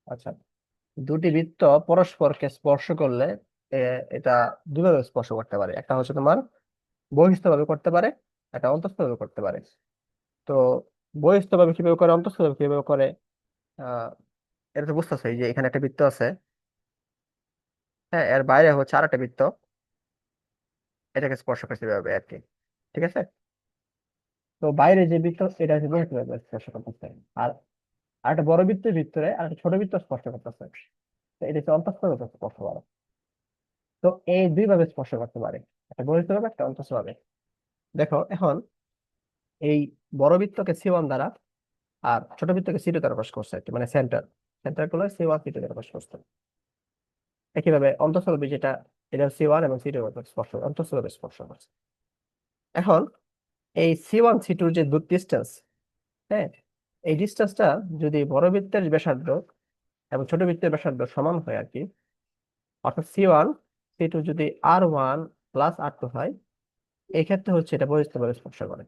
আচ্ছা, দুটি বৃত্ত পরস্পরকে স্পর্শ করলে এ, এটা দুইভাবে স্পর্শ করতে পারে। একটা হচ্ছে তোমার বহিস্থ ভাবে করতে পারে, একটা অন্তঃস্থ ভাবে করতে পারে। তো বহিস্থ ভাবে কিভাবে করে, অন্তঃস্থ ভাবে কিভাবে করে, আহ এটা তো বুঝতেছো। এই যে এখানে একটা বৃত্ত আছে, হ্যাঁ, এর বাইরে হচ্ছে আর একটা বৃত্ত, এটাকে স্পর্শ করতে হবে আর কি। ঠিক আছে। তো বাইরে যে বৃত্ত, এটা হচ্ছে বহিস্থ ভাবে স্পর্শ করতেছে। আর আরেকটা বড় বৃত্তের ভিতরে আর একটা ছোট বৃত্ত স্পর্শ করতেছে। তো এটা হচ্ছে অন্তঃস্থ ভাবে স্পর্শ করে। তো এই দুই ভাবে স্পর্শ করতে পারে, একটা বহিস্থ ভাবে, একটা অন্তঃস্থ ভাবে। দেখো এখন এই বড় বৃত্তকে সি 1 দ্বারা আর ছোট বৃত্তকে সি 2 দ্বারা প্রকাশ করছে আর কি, মানে সেন্টার, সেন্টার গুলো সি 1 সি 2 দ্বারা প্রকাশ করছে। একইভাবে অন্তঃস্থলবি যেটা, এটা সি 1 এবং সি 2 স্পর্শ, অন্তঃস্থলবে স্পর্শ করছে। এখন এই সি 1 সি 2 যে ডিস্টেন্স, হ্যাঁ, এই ডিস্টেন্সটা যদি বড় বৃত্তের ব্যাসার্ধ এবং ছোট বৃত্তের ব্যাসার্ধ সমান হয় আর কি, অর্থাৎ সি 1 সি 2 যদি R1 প্লাস R2 হয়, এই ক্ষেত্রে হচ্ছে এটা বহিস্থভাবে স্পর্শ করে।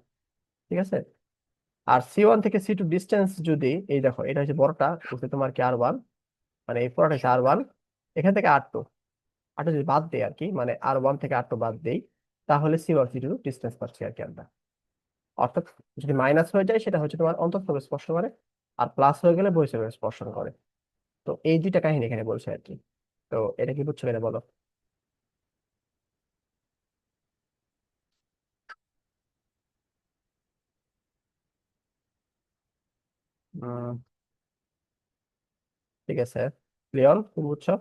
ঠিক আছে। আর সি 1 থেকে সি 2 ডিস্টেন্স যদি, এই দেখো এটা হচ্ছে বড়টা হচ্ছে তোমার কি R1, মানে এই পুরোটা হচ্ছে R1, এখান থেকে R2, R2 যদি বাদ দেই আর কি, মানে R1 থেকে R2 বাদ দেই, তাহলে সি 1 সি 2 ডিস্টেন্স পাচ্ছি আর কি আমরা। অর্থাৎ যদি মাইনাস হয়ে যায় সেটা হচ্ছে তোমার অন্তঃস্থলে স্পর্শ করে, আর প্লাস হয়ে গেলে বহিঃস্থলে স্পর্শন করে। তো এই দুইটা কাহিনী এখানে বলছে আর কি। তো এটা কি বুঝছো এটা বলো। উম, ঠিক আছে, লিওন তুমি বুঝছো।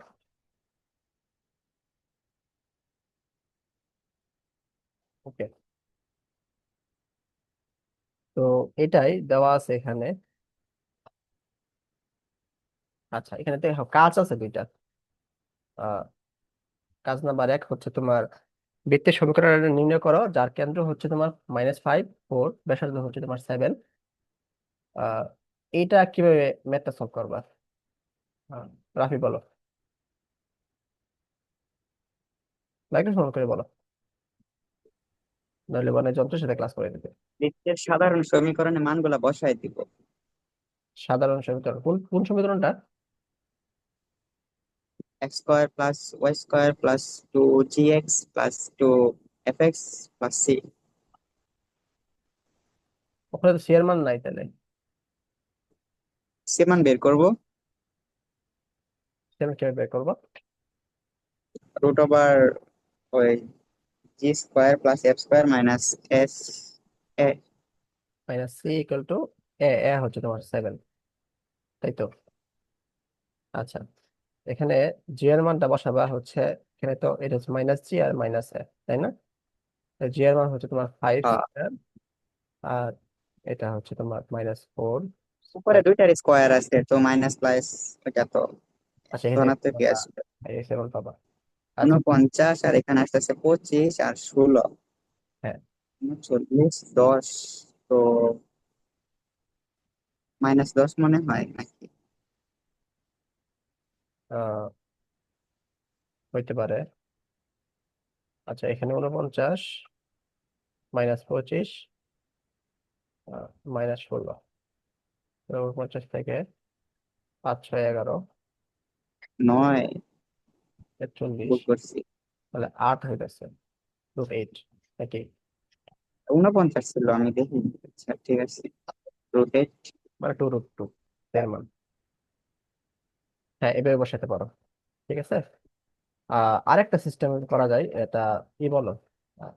ওকে। তো এটাই দেওয়া আছে এখানে। আচ্ছা, এখানে দেখো কাজ আছে দুইটা। আহ কাজ নাম্বার 1 হচ্ছে তোমার বৃত্তের সমীকরণ নির্ণয় করো যার কেন্দ্র হচ্ছে তোমার -5 4, ব্যাসার্ধ হচ্ছে তোমার 7। আহ এইটা কিভাবে ম্যাথটা সলভ করবা? আহ, রাফি বলো, মাইক্রোফোন করে বলো, নইলে মানে যন্ত্রের সাথে ক্লাস করে দিবে। বৃত্তের সাধারণ সমীকরণে মানগুলা বসায় দিব। সাধারণ সমীকরণ কোন কোন সমীকরণটা? X square plus y square plus 2gx plus 2fx plus C. ওখানে তো শেয়ার মান নাই তাহলে। সে মান বের করব। সেটা আমি কিভাবে বের করবো? রুট ওভার ওই g square plus f square minus s a. -c = এ হচ্ছে তোমার 7, তাই তো? আচ্ছা, এখানে জি এর মানটা বসাবা হচ্ছে, এখানে তো এটা হচ্ছে -g আর -a, তাই না? জি এর মান হচ্ছে তোমার 5 স্কয়ার, আর এটা হচ্ছে তোমার -4 উপরে স্কয়ার। দুইটার স্কোয়ার আছে তো মাইনাস প্লাস, ওটা তো আচ্ছা, এখানে ধনাত্মকই আসবে। 7 পাবা। আচ্ছা। 49 আর এখানে আসতেছে 25 আর 16, হ্যাঁ। 39 10। তো -10 মনে হয় নাকি? আহ হইতে পারে। আচ্ছা, এখানে 49 -25 -16, 49 থেকে 5 6 11 9, 41, ভুল করছি। তাহলে 8 হইতেছে, √8 নাকি? 49 ছিল, আমি দেখি। আচ্ছা ঠিক আছে, রোটেট। মানে 2√2 এর মান। হ্যাঁ, এভাবে বসাতে পারো। ঠিক আছে। আরেকটা সিস্টেম করা যায়, এটা কি বলো? আহ,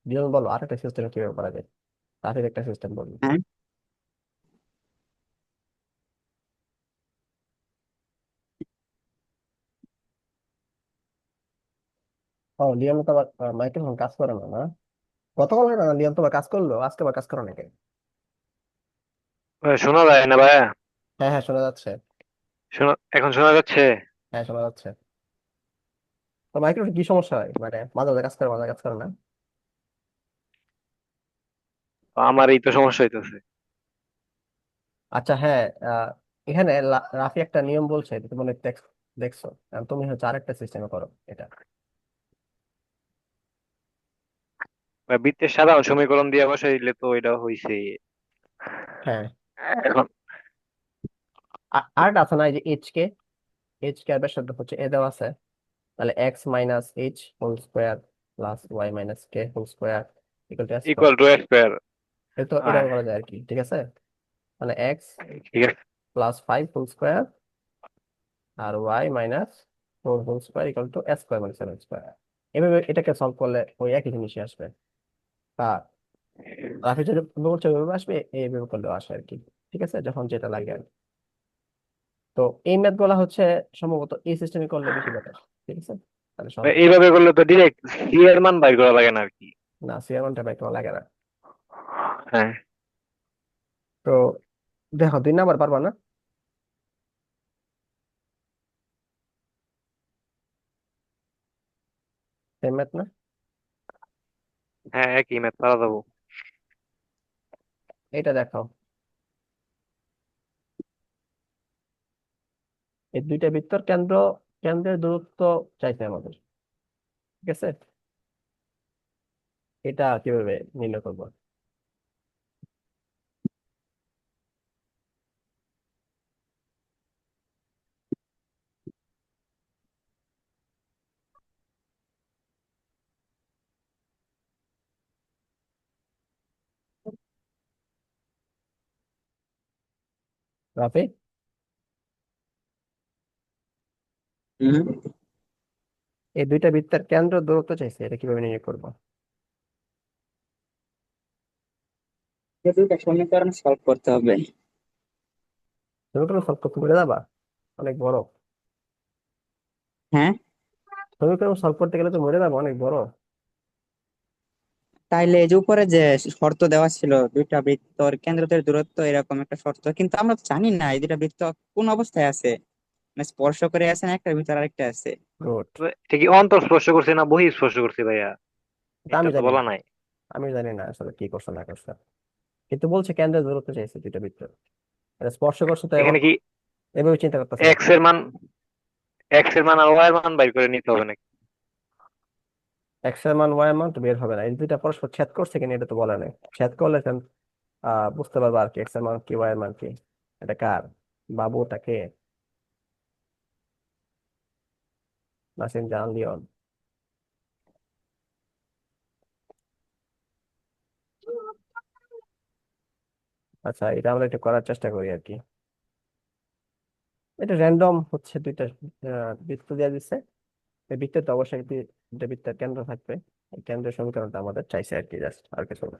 বিয়ন বলো আরেকটা সিস্টেম কিভাবে করা যায়, তাদের একটা সিস্টেম বলবো। হ্যাঁ, ও, লিয়ন তো আবার মাইক্রোফোন কাজ করে না, না? গতকাল না লিয়ন তোমার কাজ করলো, আজকে আবার কাজ করো নাকি? শোনা যায় না ভাইয়া? হ্যাঁ হ্যাঁ, শোনা যাচ্ছে। এখন শোনা যাচ্ছে? হ্যাঁ, শোনা যাচ্ছে। তো মাইক্রোফোন কি সমস্যা হয়, মানে মাঝে মাঝে কাজ করে মাঝে মাঝে কাজ করে না? আমার এই তো সমস্যা হইতেছে। আচ্ছা, হ্যাঁ। আহ, এখানে রাফি একটা নিয়ম বলছে, এটা তুমি মনে হয় দেখছো। তুমি হচ্ছে আরেকটা সিস্টেমে করো এটা। বৃত্তের সাধারণ সমীকরণ দিয়ে বসাইলে তো এটা হইছে। হ্যাঁ। এখন আরেকটা আছে না, এই যে এইচ কে আর ব্যাসার্ধ হচ্ছে এ দেওয়া আছে, তাহলে x minus h whole square plus y minus k whole square equal to square. Equal to a square. এটা তো এরকম করা যায় আর কি, ঠিক আছে। মানে এক্স ঠিক আছে। প্লাস ফাইভ হোল স্কোয়ার আর y minus four whole square equal to square মানে সেভেন স্কোয়ার। এভাবে এটাকে সলভ করলে ওই একই জিনিসই আসবে, বা রাফি যদি বলছে ওইভাবে আসবে, এইভাবে করলেও আসে আর কি, ঠিক আছে, যখন যেটা লাগে আর কি। তো এই ম্যাথ গুলা হচ্ছে সম্ভবত এই সিস্টেমে করলে বেশি বেটার, ঠিক আছে। তাহলে সহজ হবে। এইভাবে করলে তো ডিরেক্ট সি এর মান বাইর করা লাগে না আর কি। না, সিয়ারটা বাইক লাগে না। হ্যাঁ। তো দেখো 2 নাম্বার পারবা না? সেম ম্যাথ না? হ্যাঁ, একই ম্যাথ পারা যাবো। এটা দেখো, এই দুইটা বৃত্তর কেন্দ্রের দূরত্ব চাইছে আমাদের, ঠিক আছে। এটা কিভাবে নির্ণয় করবো? রাফি, হুম। এই দুইটা বৃত্তের কেন্দ্র দূরত্ব চাইছে, এটা কিভাবে নির্ণয় করবো? এই দুইটা সমীকরণ সলভ করতে হবে। সমীকরণ সলভ করতে বলে যাবা, অনেক বড়। হ্যাঁ, সমীকরণ সলভ করতে গেলে তো মরে যাবো, অনেক বড়। তাইলে এই যে উপরে যে শর্ত দেওয়া ছিল দুইটা বৃত্তর কেন্দ্রদের দূরত্ব এরকম একটা শর্ত, কিন্তু আমরা তো জানি না এই দুইটা বৃত্ত কোন অবস্থায় আছে, মানে স্পর্শ করে আছে না একটার ভিতর আরেকটা আছে। গুড। তো এটা কি অন্তর স্পর্শ করছে না বহিঃ স্পর্শ করছে ভাইয়া? এটা এটা আমি তো জানি না, বলা নাই। আমি জানি না আসলে কি করছে না করছে, কিন্তু বলছে কেন্দ্রের দূরত্ব চাইছে দুইটা বৃত্তের। এটা স্পর্শ করছে তো এবার এখানে কি এভাবে চিন্তা করতেছে না। এক্স এর মান, এক্স এর মান আর ওয়াই এর মান বাইর করে নিতে হবে নাকি? এক্স এর মান ওয়াই এর মান তো বের হবে না, এই দুইটা পরস্পর ছেদ করছে কিনা এটা তো বলা নেই। ছেদ করলে then, বুঝতে পারবো আর কি এক্স এর মান কি ওয়াই এর মান কি। এটা কার? বাবুটাকে নাসিম জাহান লিওন। আচ্ছা, এটা আমরা একটু করার চেষ্টা করি আর কি। এটা র্যান্ডম হচ্ছে দুইটা বৃত্ত দেওয়া দিচ্ছে, এই বৃত্তের তো অবশ্যই দুইটা বৃত্তের কেন্দ্র থাকবে। এই কেন্দ্রের সমীকরণটা আমাদের চাইছে আর কি, জাস্ট আর কিছু না।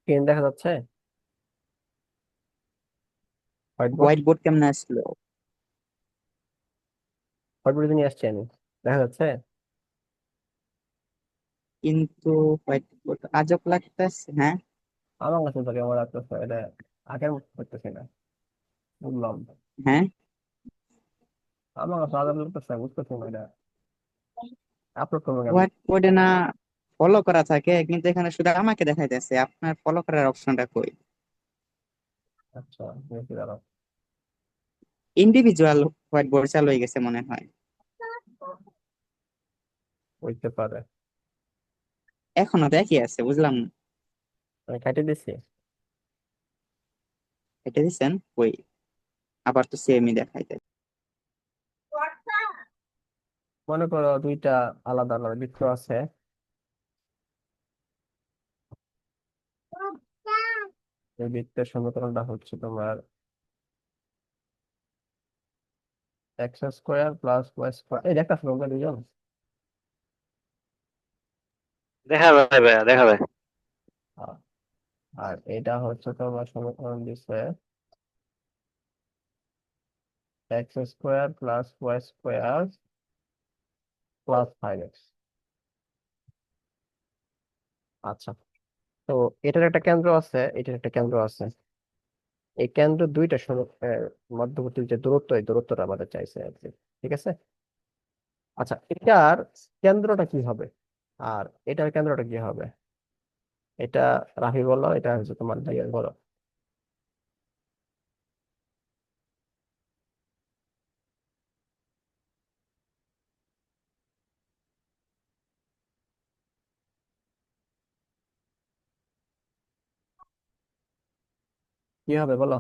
স্ক্রিন দেখা যাচ্ছে? White board? হোয়াইট বোর্ড কেমনে আসলো? হোয়াইট বোর্ড নিয়ে আসছি আমি, দেখা যাচ্ছে? কিন্তু হোয়াইট বোর্ড আজব লাগতেছে। হ্যাঁ। আমার কাছে তো কেমন লাগতেছে এটা, আগের মতো করতেছি না, বুঝলাম। হ্যাঁ, আমার কাছে আলাদা লাগতেছে, বুঝতেছি না এটা, আপলোড করবো কেমন? হোয়াইট বোর্ডে না ফলো করা থাকে, কিন্তু এখানে শুধু আমাকে দেখাইতেছে, আপনার ফলো করার অপশনটা কই? আচ্ছা, দেখি দাঁড়াও। ইন্ডিভিজুয়াল হোয়াইট বোর্ড চালু হয়ে গেছে মনে হয়। হইতে পারে। এখনো তো একই আছে, বুঝলাম না। আমি কাটে দিছি। এটা দিচ্ছেন কই? আবার তো সেমই দেখাইতে। মনে করো দুইটা আলাদা আলাদা বৃত্ত আছে, এই বৃত্তের সমীকরণটা হচ্ছে তোমার x square plus y square, এই দেখতে তোমরা দুজন। দেখা যায় ভাইয়া, দেখা যায়। আ- আর এটা হচ্ছে তোমার সমীকরণ দিচ্ছে x square plus y square plus five x. আচ্ছা, তো এটার একটা কেন্দ্র আছে, এটার একটা কেন্দ্র আছে। এই কেন্দ্র দুইটা মধ্যবর্তী যে দূরত্ব, এই দূরত্বটা আমাদের চাইছে আর কি। ঠিক আছে। আচ্ছা, এটার কেন্দ্রটা কি হবে আর এটার কেন্দ্রটা কি হবে? এটা রাফি বলো, এটা হচ্ছে তোমার ভাইয়া বলো। কি হবে বলো?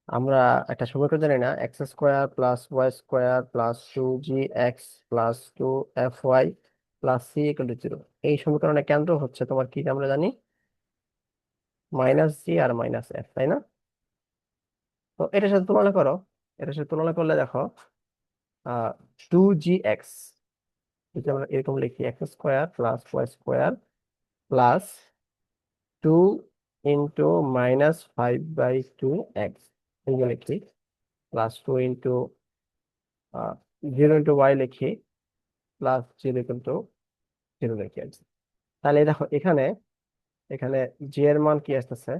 আমরা একটা সমীকরণ জানি না, x square plus y square plus 2gx plus 2fy plus C equal to 0। এই সমীকরণের কেন্দ্র হচ্ছে তোমার কি আমরা জানি, -g আর -f, তাই না? তো এটার সাথে তুলনা করো, এটার সাথে তুলনা করলে দেখো 2gx, যদি আমরা এরকম লিখি x square plus y square plus 2 × -5/2 x, এইগুলো লিখি, প্লাস 0 × y লিখি, প্লাস 0 × 0 লিখি আর কি। তাহলে দেখো এখানে, এখানে জি এর মান কি আসতেছে,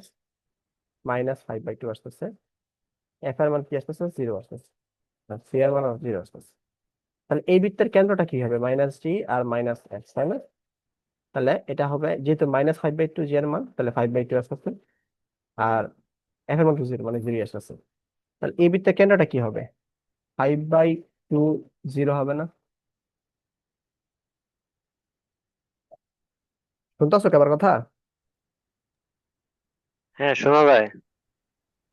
-5/2 আসতেছে, এফ এর মান কি আসতেছে, 0 আসতেছে, আর সি এর মান 0 আসতেছে। তাহলে এই বৃত্তের কেন্দ্রটা কি হবে, -g আর -x, তাই না? তাহলে এটা হবে, যেহেতু -5/2 জি এর মান, তাহলে 5/2 আসতেছে, আর এফ এর মান কি 0, মানে 0 আসতেছে। তাহলে এই বৃত্তের কেন্দ্রটা কি হবে, 5/2 0 হবে না? শুনতেছো কি আমার কথা? হ্যাঁ, শোনা যায়।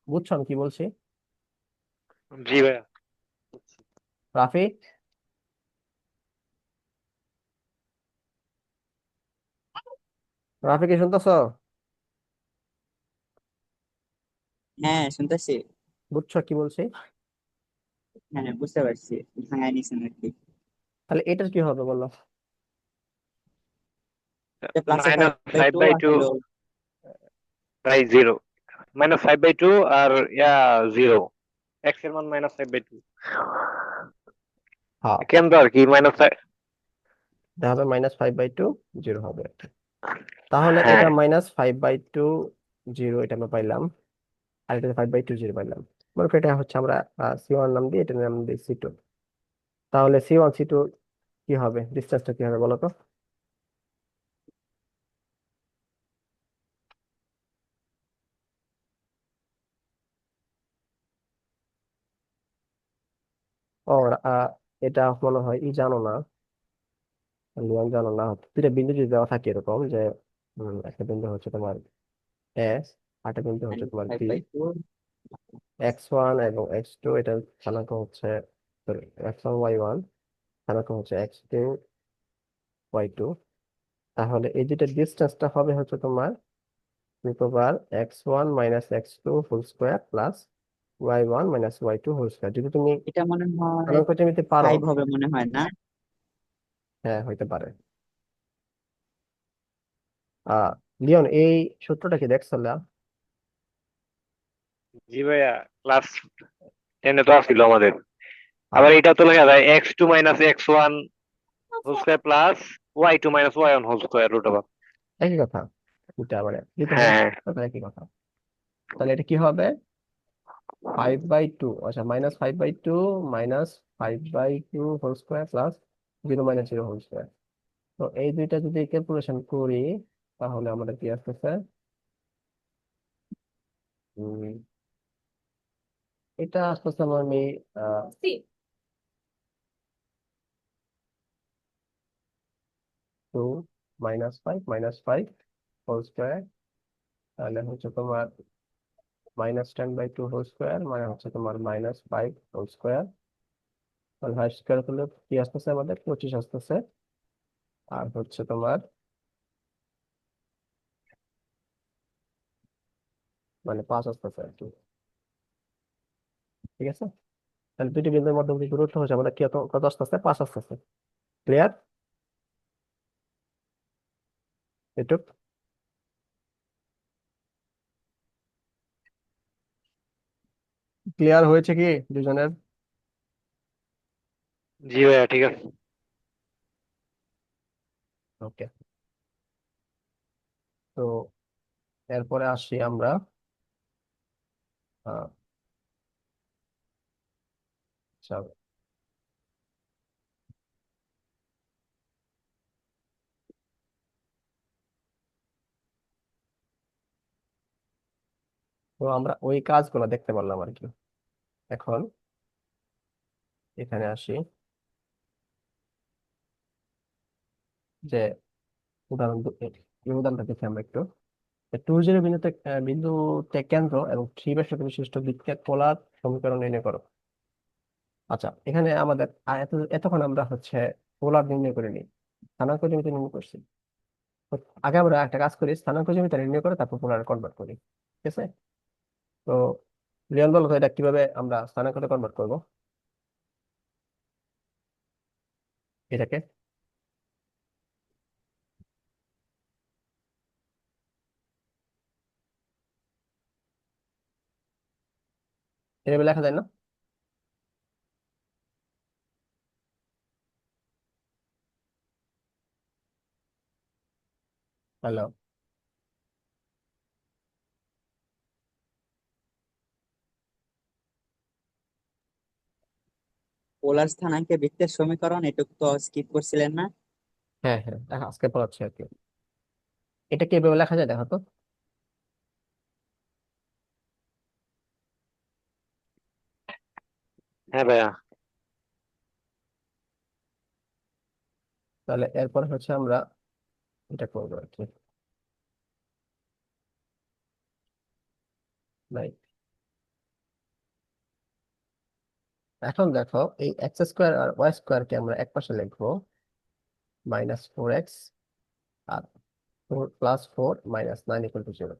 বুঝছো আমি কি বলছি? জি ভাইয়া। রাফি, রাফি কি শুনতেছো? হ্যাঁ, শুনতেছি। বুঝছো কি বলছি? হ্যাঁ, বুঝতে পারছি। ভাঙায় নিছেন আর কি। তাহলে এটার কি হবে বলো? প্লাসে five minus by five two by আর টু হলো। বাই জিরো, -5/2 আর 0, এক্স এর মান -5/2, হ্যাঁ, কেন্দ্র আর কি এটা হবে -5/2 0 হবে। তাহলে এটা হ্যাঁ। -5/2 0, এটা আমরা পাইলাম, আর এটা 5/2 0 পাইলাম। মনে করি এটা হচ্ছে আমরা C1 নাম দিই, এটা নাম দিই C2। তাহলে C1 C2 কি হবে, ডিসটেন্সটা কি হবে বলো তো? ও, আহ, এটা মনে হয় জানো না, লিওন জানো না। দুইটা বিন্দু যদি দেওয়া থাকে এরকম যে, একটা বিন্দু হচ্ছে তোমার এস, আরেকটা বিন্দু হচ্ছে তোমার five B, by two x1 এবং x2, এটা স্থানাঙ্ক হচ্ছে, x1 y1 স্থানাঙ্ক হচ্ছে x2 y2। তাহলে এই দুইটা ডিস্টেন্সটা হবে হচ্ছে তোমার √x1 - x2 whole square plus y1 - y2 whole square. যদি তুমি এটা মনে হয় স্থানাঙ্ক জ্যামিতি পারো, 5 হবে মনে হয় না? হ্যাঁ হইতে পারে। আহ লিওন, এই সূত্রটা কি দেখছো না? জি ভাইয়া, ক্লাস 10-এ তো আসছিল আমাদের। হ্যাঁ, আবার এটা তো লেখা যায় x2 - x1 whole square plus y2 - y1 whole square √। একই কথা, এটা মানে দুটো হোল হ্যাঁ, তাহলে একই কথা। তাহলে এটা কি হবে, 5/2, আচ্ছা, -5/2 -5/2 whole square plus 0 - 0 whole square. তো এই দুইটা যদি ক্যালকুলেশন করি, তাহলে আমাদের কি আসতেছে, উম, এটা আসতেছে আমি 2 - 5 - 5 হোল স্কোয়ার, তাহলে হচ্ছে তোমার -10/2 হোল স্কোয়ার, মানে হচ্ছে তোমার -5 হোল স্কোয়ার। তাহলে 5 স্কোয়ার করলে কি আসতেছে, আমাদের 25 আসতেছে। আর হচ্ছে তোমার মানে 5 আসতেছে আর কি। ঠিক আছে। তাহলে দুইটি বিন্দুর মধ্যবর্তী দূরত্ব হচ্ছে আমাদের কি, কত আসতেছে, 5 আসতেছে। ক্লিয়ার? এটুক। ক্লিয়ার হয়েছে কি দুজনের? জি ভাইয়া, ঠিক আছে। ওকে। তো এরপরে আসি আমরা আহ, আচ্ছা, তো আমরা ওই কাজগুলো দেখতে পারলাম আর কি। এখন এখানে আসি যে এই উদাহরণটা দেখি আমরা একটু। 2 0 বিন্দুতে বিন্দুতে কেন্দ্র এবং 3 ব্যাসার্ধ বিশিষ্ট বৃত্তের পোলার সমীকরণ নির্ণয় করো। আচ্ছা, এখানে আমাদের এতক্ষণ আমরা হচ্ছে পোলার নির্ণয় করে নিই, স্থানাঙ্ক জ্যামিতি নির্ণয় করছি। তো আগে আমরা একটা কাজ করি, স্থানাঙ্ক জ্যামিতি নির্ণয় করে তারপর পোলার কনভার্ট করি। ঠিক আছে? তো রিয়ন বলো তো এটা কিভাবে আমরা স্থানাঙ্কতে কনভার্ট করব এটাকে? এভাবে লেখা যায় না? হ্যালো? পোলার স্থানাঙ্কে বৃত্তের সমীকরণ এটুকু তো স্কিপ করছিলেন না? হ্যাঁ হ্যাঁ, দেখা আজকে পড়াচ্ছি আর কি। এটা কি এভাবে লেখা যায় দেখো তো। হ্যাঁ ভাইয়া। তাহলে এরপর হচ্ছে আমরা এটা করবো আর কি। Right. এখন দেখো, এই x² আর y² কে আমরা এক পাশে লিখবো -4x, আর 4 + 4 - 9 = 0।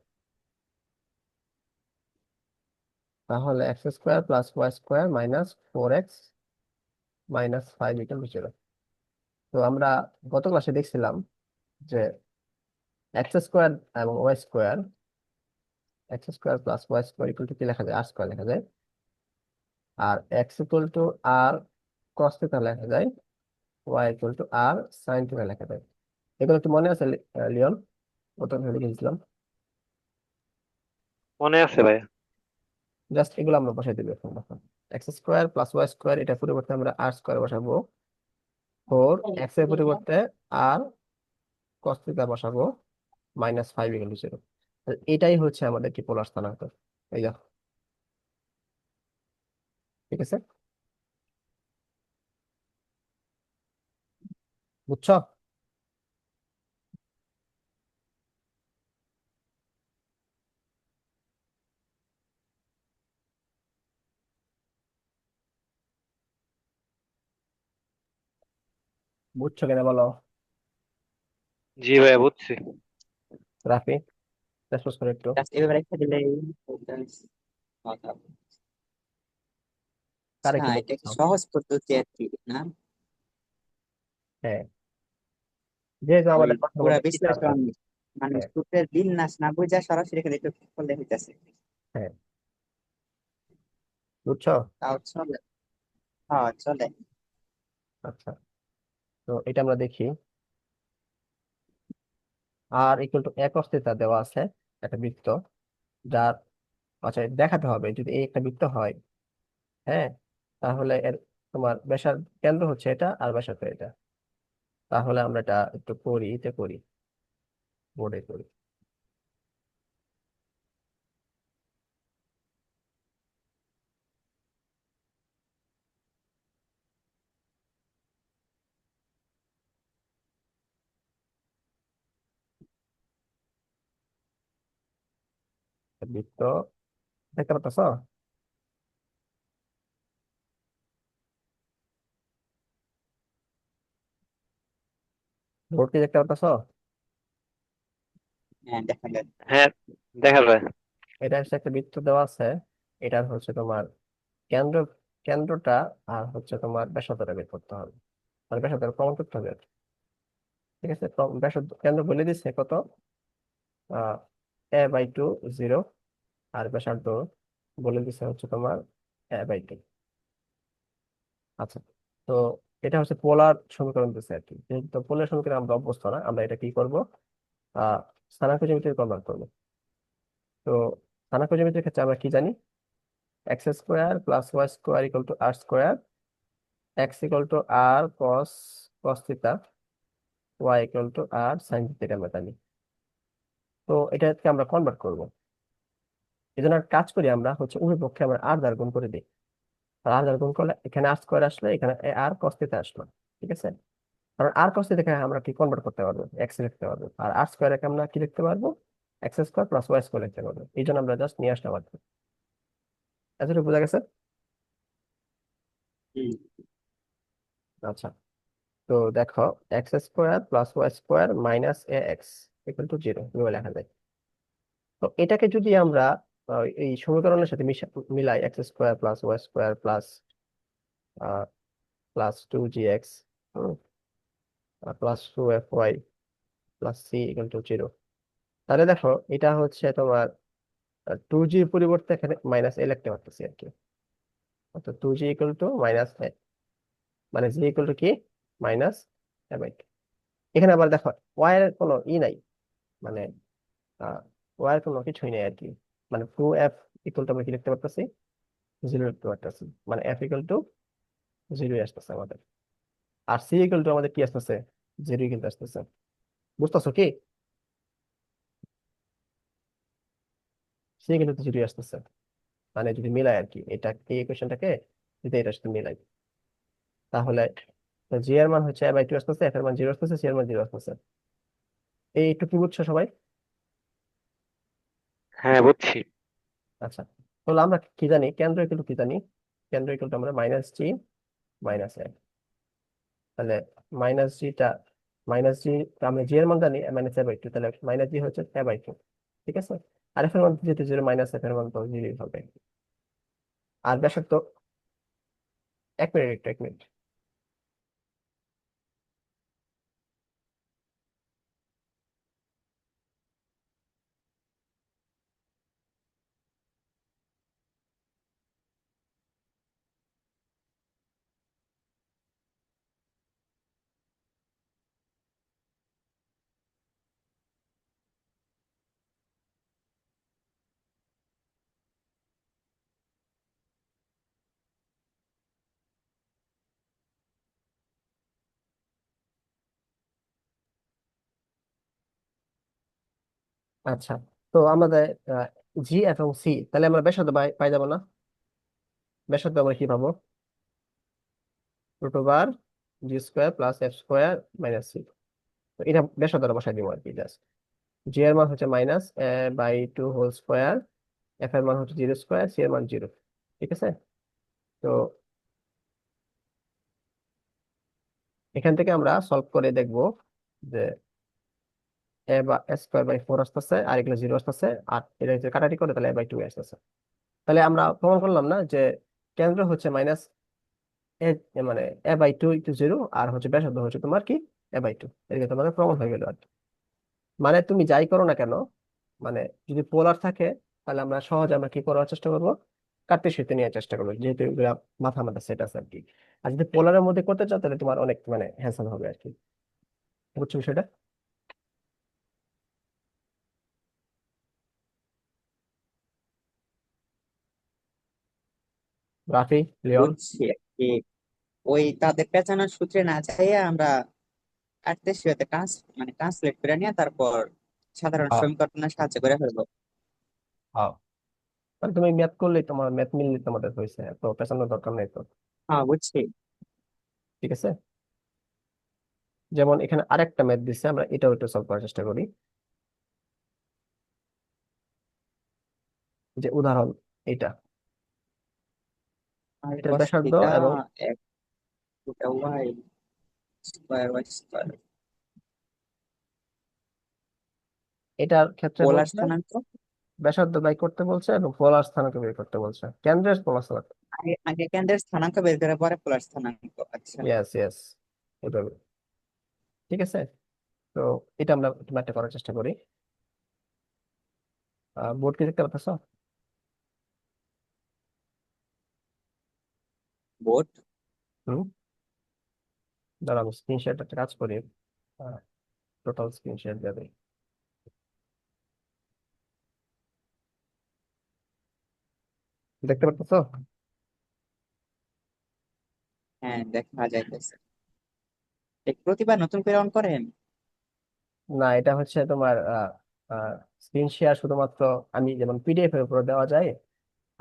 তাহলে x² + y² -4x -5 = 0। তো আমরা গত ক্লাসে দেখছিলাম যে x² এবং y² কি লেখা যায়? r² লেখা যায়। আর x r cos θ লেখা যায়, y r sin θ লেখা যায়। এগুলো একটু মনে আছে লিওন? গত ক্লাসে লিখেছিলাম। মনে আছে ভাইয়া। জাস্ট এগুলো আমরা বসাই দিবি এখন। দেখো, x² + y² এটা পরিবর্তে আমরা r² বসাবো, 4x এর পরিবর্তে আর cos θ বসাবো, -5 = 0। এটাই হচ্ছে আমাদের কি পোলার স্থানাঙ্ক। এই দেখো, ঠিক আছে? বুঝছো? বুঝছো কিনা বলো? জি ভাইয়া, বুঝছি। রাফি, রেসপন্স করে একটু। জাস্ট এভাবে রেখে দিলেই কথা। কারে আচ্ছা, কি এটা কি বলছো? সহজ পদ্ধতি আর কি না? হ্যাঁ, যেহেতু ওই আমাদের কথার পুরা মধ্যে এটা আছে। বিশ্লেষণ মানে হ্যাঁ সূত্রের বিন্যাস না বুঝা সরাসরি এখানে একটু করলে হইতেছে। হ্যাঁ, বুঝছো? তাও চলে। হ্যাঁ চলে। আচ্ছা, তো এটা আমরা দেখি। r = cos θ দেওয়া আছে একটা বৃত্ত, যার, আচ্ছা দেখাতে হবে যদি এই একটা বৃত্ত হয়। হ্যাঁ, তাহলে এর তোমার কেন্দ্র হচ্ছে এটা আর ব্যাসার্ধ এটা। তাহলে আমরা এটা একটু করি, এতে করি, বোর্ডে করি। একটা বৃত্ত দেখতে পাচ্ছ? বোর্ড কি দেখতে পাচ্ছ? হ্যাঁ দেখা যায়। হ্যাঁ, দেখা যায়। এটা হচ্ছে একটা বৃত্ত দেওয়া আছে। এটার হচ্ছে তোমার কেন্দ্র কেন্দ্রটা আর হচ্ছে তোমার ব্যাসার্ধটা বের করতে হবে, মানে ব্যাসার্ধ প্রমাণ করতে হবে আর কি। ঠিক আছে? ব্যাসার্ধ কেন্দ্র বলে দিচ্ছে কত, a/2 0, আর ব্যাসার্ধ বলে দিচ্ছে হচ্ছে তোমার a/2। আচ্ছা, তো এটা হচ্ছে পোলার সমীকরণ দিচ্ছে আর কি। যেহেতু পোলার সমীকরণ আমরা অভ্যস্ত না, আমরা এটা কি করব, স্থানাঙ্ক জ্যামিতিতে কনভার্ট করবো। তো স্থানাঙ্ক জ্যামিতির ক্ষেত্রে আমরা কি জানি, x² + y² = r², x r cos theta, y r sin theta আমরা জানি। তো এটাকে আমরা কনভার্ট করব। এই জন্য একটা কাজ করি, আমরা হচ্ছে উভয় পক্ষে আমরা r দ্বারা গুণ করে দিই। আর r দ্বারা গুণ করলে এখানে r² আসলে এখানে r cos থিটা আসলো। ঠিক আছে, কারণ r cos থিটাকে আমরা কি কনভার্ট করতে পারবো, x লিখতে পারবো, আর r² কে আমরা কি লিখতে পারবো, x² + y² লিখতে পারবো। এই জন্য আমরা জাস্ট নিয়ে আসলাম আর কি। এতটুকু বোঝা গেছে? হুম। আচ্ছা, তো দেখো, x² + y² - ax = 0 এভাবে লেখা যায়। তো এটাকে যদি আমরা এই সমীকরণের সাথে মিলাই, x² + y² plus 2gx plus 2fy plus c = 0, তাহলে দেখো এটা হচ্ছে তোমার 2g পরিবর্তে এখানে -a লিখতে পারতেছি আর কি। অর্থাৎ 2g = -a, মানে g কি -a/2। এখানে আবার দেখো y এর কোনো নাই, মানে y এর কোনো কিছুই নেই আর কি। মানে 2f আমরা কি লিখতে পারতেছি, 0 লিখতে পারতেছি, মানে f = 0 আসতেছে আমাদের। আর c আমাদের কি আসতেছে, 0 কিন্তু আসতেছে। বুঝতেছো কি, c কিন্তু 0 আসতেছে। মানে যদি মিলাই আর কি, এটা এই ইকুয়েশনটাকে যদি এটার সাথে মিলাই, তাহলে জি এর মান হচ্ছে a/2 আসতেছে, f এর মান 0 আসতেছে, c এর মান 0 আসতেছে। এইটুকু বুঝছো সবাই? হ্যাঁ, বুঝছি। আচ্ছা, তাহলে আমরা কি জানি, কেন্দ্র কিন্তু কি জানি, কেন্দ্র আমরা -g -a। তাহলে -gটা -g, আমরা জি এর মান জানি -a/2, তাহলে -g হচ্ছে a/2। ঠিক আছে, আর f এর মান যেহেতু 0, -f এর মান তো 0 হবে। আর ব্যাসার্ধ, 1 মিনিট, একটু 1 মিনিট। আচ্ছা, তো আমাদের জি এবং সি, তাহলে আমরা ব্যাসার্ধ পাই যাবো না? ব্যাসার্ধ আমরা কি পাবো, √g² + f² - c। তো এটা ব্যাসার্ধ বসাই দিব আর কি, জাস্ট জি এর মান হচ্ছে -a/2 এফ এর মান হচ্ছে 0², সি এর মান 0। ঠিক আছে, তো এখান থেকে আমরা সলভ করে দেখব যে a/4 আসতেছে, আর এগুলো 0 আসতেছে, আর এটা যদি কাটাকাটি করে তাহলে a/2 আসতেছে। তাহলে আমরা প্রমাণ করলাম না যে কেন্দ্র হচ্ছে এ, মানে a/2 = 0, আর হচ্ছে ব্যাসার্ধ হচ্ছে তোমার কি a/2। এদিকে তোমাদের প্রমাণ হয়ে গেল আর কি। মানে তুমি যাই করো না কেন, মানে যদি পোলার থাকে, তাহলে আমরা সহজে আমরা কি করার চেষ্টা করবো, কার্টেসিয়াতে নেওয়ার চেষ্টা করবো, যেহেতু এগুলা মাথা মাথা সেট আছে আর কি। আর যদি পোলারের মধ্যে করতে চাও, তাহলে তোমার অনেক মানে হ্যাসেল হবে আর কি। বুঝছো বিষয়টা? রাফি, লিওন? বুঝছি আর কি। ওই তাদের পেঁচানোর সূত্রে না চাইয়া আমরা কার্তেশীয়তে ট্রান্সলেট করে নিয়ে তারপর সাধারণ হ্যাঁ, সমীকরণের সাহায্য করে ফেলবো। হ্যাঁ, মানে তুমি ম্যাথ করলেই তোমার, ম্যাথ মিললে তোমাদের হয়েছে, তো পেছানোর দরকার নেই তো। হ্যাঁ, বুঝছি। ঠিক আছে, যেমন এখানে আরেকটা ম্যাথ দিচ্ছে, আমরা এটাও একটু সলভ করার চেষ্টা করি। যে উদাহরণ এটা, আর এটার cos ব্যাসার্ধ থিটা এবং এক দুটা y² এটার ক্ষেত্রে পোলার বলছে স্থানাঙ্ক। ব্যাসার্ধ বাই করতে বলছে এবং পোলার স্থানাঙ্ক বের করতে বলছে, কেন্দ্রের পোলার স্থানাঙ্ক। আগে আগে কেন্দ্রের স্থানাঙ্ক বের করে পরে পোলার স্থানাঙ্ক। আচ্ছা। ইয়েস, ইয়েস, এভাবে। ঠিক আছে, তো এটা আমরা ম্যাথটা করার চেষ্টা করি। বোর্ড কি দেখতে পাচ্ছ? boat. হুম, দাঁড়াও আমি স্ক্রিনশট একটা কাজ করি, টোটাল স্ক্রিনশট দেবে। দেখতে পাচ্ছ? হ্যাঁ, দেখা যাইতেছে। প্রতিবার নতুন করে অন করেন? না, এটা হচ্ছে তোমার স্ক্রিন শেয়ার শুধুমাত্র আমি যেমন পিডিএফ এর উপর দেওয়া যায়,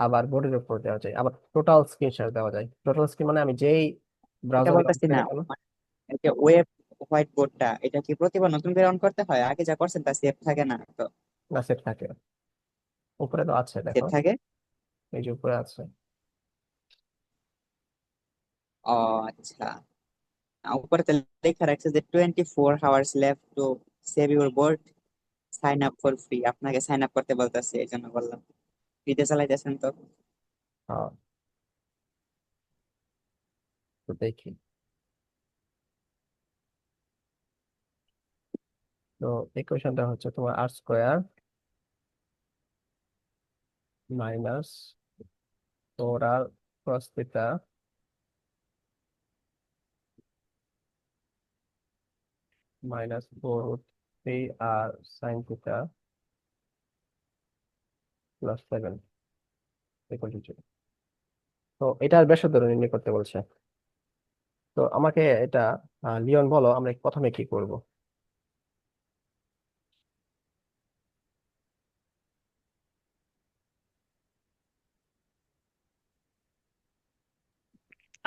আবার বোর্ডের উপর দেওয়া যায়, আবার টোটাল স্ক্রিন শেয়ার দেওয়া যায়। টোটাল স্ক্রিন মানে আমি যেই এটা ব্রাউজারে বলতেছি না, মানে এই যে ওয়েব হোয়াইট বোর্ডটা, এটা কি প্রতিবার নতুন করে অন করতে হয়? আগে যা করছেন তা সেভ থাকে না তো? না, সেট থাকে, উপরে তো আছে দেখো, সেভ থাকে? এই যে উপরে আছে। ও আচ্ছা। উপরে তো লেখা রাখছে যে 24 hours left to save your board, sign up for free. আপনাকে সাইন আপ করতে বলতেছে, এই জন্য বললাম। ফ্রিতে চালাইতেছেন তো? হ্যাঁ, তো দেখি। তো ইকুয়েশনটা হচ্ছে তোমার r square minus 4r cos theta minus 4 3r sine theta plus 7 equal to 0। তো এটার ব্যাসার্ধ নির্ণয় করতে বলছে। তো আমাকে এটা লিওন বলো আমরা প্রথমে কি করব।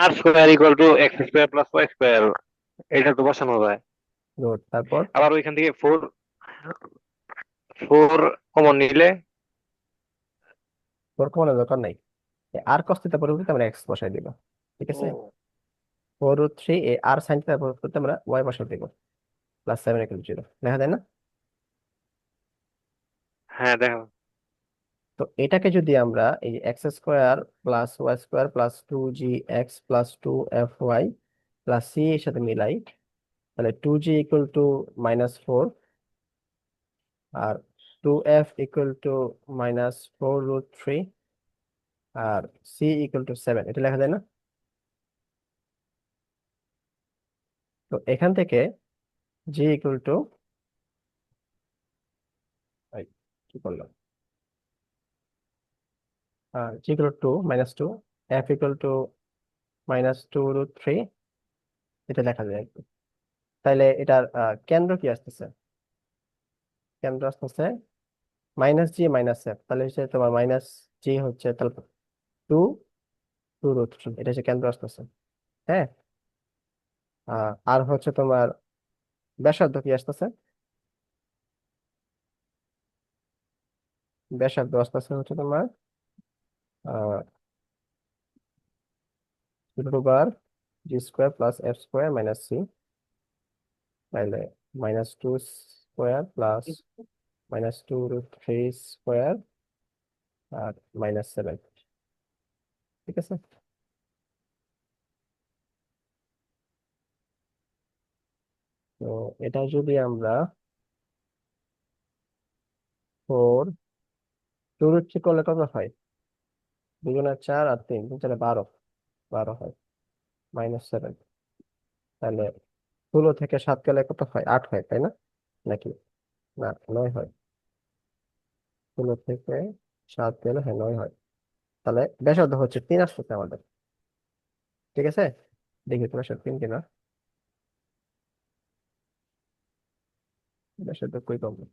R square equal to x square plus y square, এটা তো বসানো যায়। গুড, তারপর আবার ওইখান থেকে ফোর ফোর কমন নিলে, তোর কোনো দরকার নাই, আর cos থিটা পরিবর্তে আমরা এক্স বসাই দিব, ঠিক আছে। ও 4 √3 এ আর সাইন থিটা পরিবর্তে আমরা ওয়াই বসাই দিব, প্লাস 7 ইকুয়াল টু 0 দেখা যায় না? হ্যাঁ দেখো। তো এটাকে যদি আমরা এই x square plus y square plus 2gx plus 2fy plus C এর সাথে মিলাই, তাহলে 2g ইকুয়াল টু -4, আর 2f ইকুয়াল টু -4 √3, আর সি ইকুয়াল টু 7, এটা লেখা যায় না? তো এখান থেকে জি ইকুয়াল টু, কি করলাম, g equal to -2, f equal to -2 √3, এটা লেখা যায় আর কি। তাইলে এটার কেন্দ্র কি আসতেছে? কেন্দ্র আসতেছে -g - f, তাহলে হচ্ছে তোমার জি হচ্ছে তাহলে 2 2 √3, এটা হচ্ছে কেন্দ্র আসতেছে। হ্যাঁ, আর হচ্ছে তোমার ব্যাসার্ধ কি আসতেছে? ব্যাসার্ধ আসতেছে হচ্ছে তোমার √, g² plus f² minus C, তাহলে -2 স্কোয়ার প্লাস -2 √3 স্কোয়ার আর -7, ঠিক আছে। তো এটা যদি আমরা 4 2 √3 করলে কত হয়? 2 × 4 আর 3 3 4 12, 12 হয়, -7। তাহলে 16 থেকে 7 গেলে কত হয়? 8 হয়, তাই না? নাকি না, 9 হয়। 16 থেকে 7 গেলে হ্যাঁ 9 হয়। তাহলে ব্যাসার্ধ হচ্ছে 3 আসতেছে আমাদের, ঠিক আছে। দেখি তো ব্যাসার্ধ 3 কিনা। ব্যাসার্ধ কই পাবো?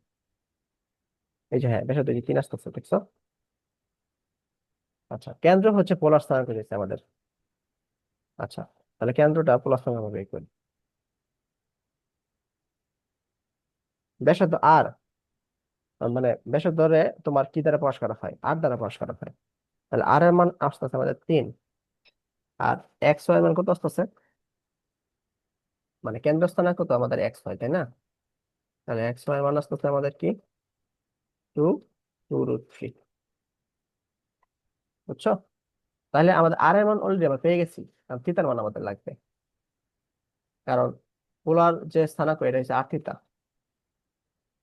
এই যে হ্যাঁ, ব্যাসার্ধ 3 আসতেছে, দেখছো? আচ্ছা, কেন্দ্র হচ্ছে পোলার স্থানাঙ্ক দিয়েছে আমাদের। আচ্ছা, তাহলে কেন্দ্রটা পোলার স্থানাঙ্ক বের করি। ব্যাসার্ধ আর, মানে ব্যাসার্ধ ধরে তোমার কি দ্বারা প্রকাশ করা হয়? আর দ্বারা প্রকাশ করা হয়। তাহলে আর এর মান আসতেছে আমাদের 3, আর এক্স ওয়াই মান কত আসতেছে? মানে কেন্দ্র স্থানাঙ্ক তো আমাদের এক্স হয়, তাই না? তাহলে এক্স ওয়াই মান আসতেছে আমাদের কি? 2 2 √3, বুঝছো? তাহলে আমাদের আর এর মান অলরেডি আমরা পেয়ে গেছি, কারণ থিতার মান আমাদের লাগবে, কারণ পোলার যে স্থানাঙ্ক এটা হচ্ছে আর থিতা।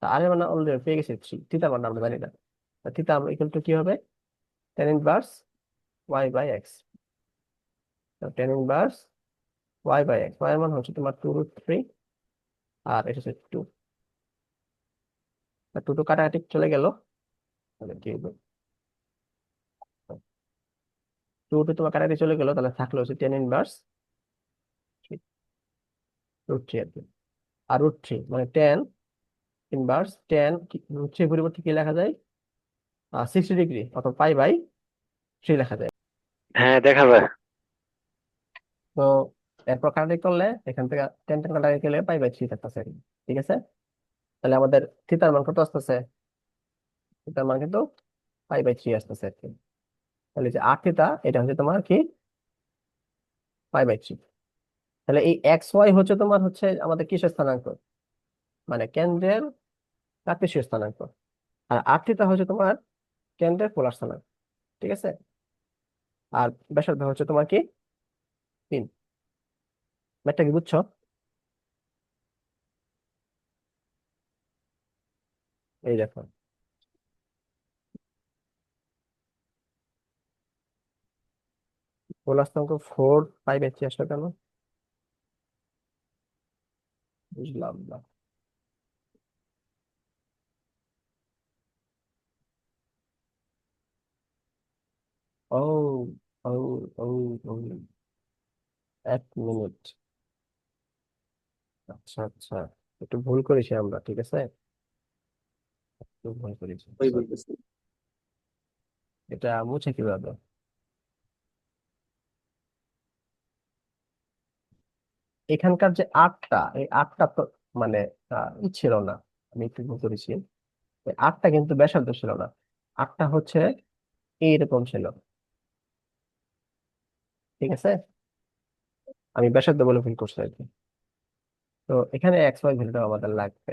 তা আর এর মান অলরেডি পেয়ে গেছি 3, থিতার মান আমরা জানি না। থিতা আমরা ইকুয়াল টু কি হবে? tan inverse y by x. Tan inverse y by x, y এর মান হচ্ছে তোমার 2√3, আর এটা হচ্ছে 2, 2 কাটাকাটি চলে গেল, তাহলে কি হবে, 2 তোমার কাটাকাটি চলে গেল, তাহলে থাকলো হচ্ছে টেন ইনভার্স √3 আর কি। আর √3 মানে টেন ইনভার্স টেন, √3 পরিবর্তে কি লেখা যায়, 60 ডিগ্রি, অথবা পাই বাই 3 লেখা যায়। হ্যাঁ, দেখা যায়। তো এরপর কাটাকাটি করলে এখান থেকে টেন টেন কাটাকাটি গেলে পাই বাই 3 থাকতেছে আর কি। ঠিক আছে, তাহলে আমাদের থিতার মান কত আসতেছে, থিতার মান কিন্তু পাই বাই 3 আসতেছে আর কি। তাহলে যে আর থিতা এটা হচ্ছে তোমার কি পাই বাই 3। তাহলে এই এক্স ওয়াই হচ্ছে তোমার হচ্ছে আমাদের কিসের স্থানাঙ্ক, মানে কেন্দ্রের কার্টেসীয় স্থানাঙ্ক, আর আর থিটা হচ্ছে তোমার কেন্দ্রের পোলার স্থানাঙ্ক। ঠিক আছে, আর ব্যাসার্ধ হচ্ছে তোমার কি 3। ম্যাথটা কি বুঝছো? এই দেখো, পোলার স্থানাঙ্ক 4 পাই বাই 3 আসলো কেন, বুঝলাম না। ও ও ও ও, 1 মিনিট, আচ্ছা আচ্ছা, একটু ভুল করেছি আমরা, ঠিক আছে, একটু ভুল করেছি, ওই Sorry। বলতেছি। এটা মুছে কিভাবে, এখানকার যে আটটা, এই আটটা তো মানে ছিল না, আমি একটু ভুল করেছি, এই আটটা কিন্তু ব্যাসার্ধ ছিল না, আটটা হচ্ছে এইরকম ছিল। ঠিক আছে, আমি ব্যাসার্ধ বলে ভুল করছি আর কি। তো এখানে এক্স ওয়াই ভ্যালুটা আমাদের লাগবে,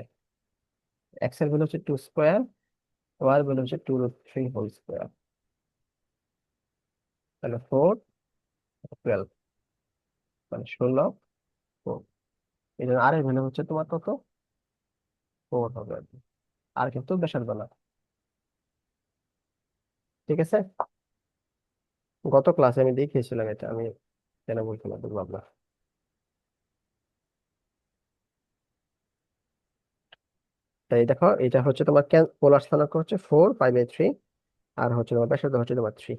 এক্স এর ভ্যালু হচ্ছে 2 স্কোয়ার, ওয়াই এর ভ্যালু হচ্ছে 2√3 হোল স্কোয়ার, তাহলে 4 12, মানে 16 4। এই জন্য আর এর ভ্যালু হচ্ছে তোমার কত, 4 হবে আর কি। আর কিন্তু ব্যাসার্ধ না। ঠিক আছে, গত ক্লাসে আমি দেখিয়েছিলাম এটা, আমি কেন বলছিলাম বুঝলাম না। তাই দেখো, এটা হচ্ছে তোমার পোলার স্থানাঙ্ক হচ্ছে 4 পাই বাই 3, আর হচ্ছে তোমার ব্যাসার্ধ হচ্ছে তোমার 3।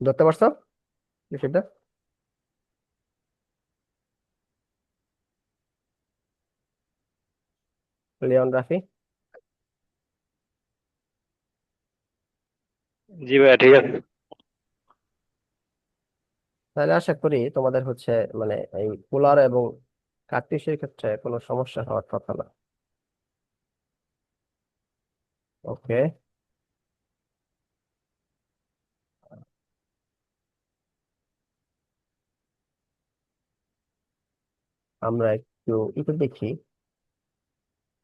ধরতে পারছো বিষয়টা? লিওন রাফি, জি ভাইয়া, ঠিক আছে। তাহলে আশা করি তোমাদের হচ্ছে মানে এই পোলার এবং কার্টেসিয়ার ক্ষেত্রে কোনো সমস্যা হওয়ার কথা না। ওকে, আমরা একটু একটু দেখি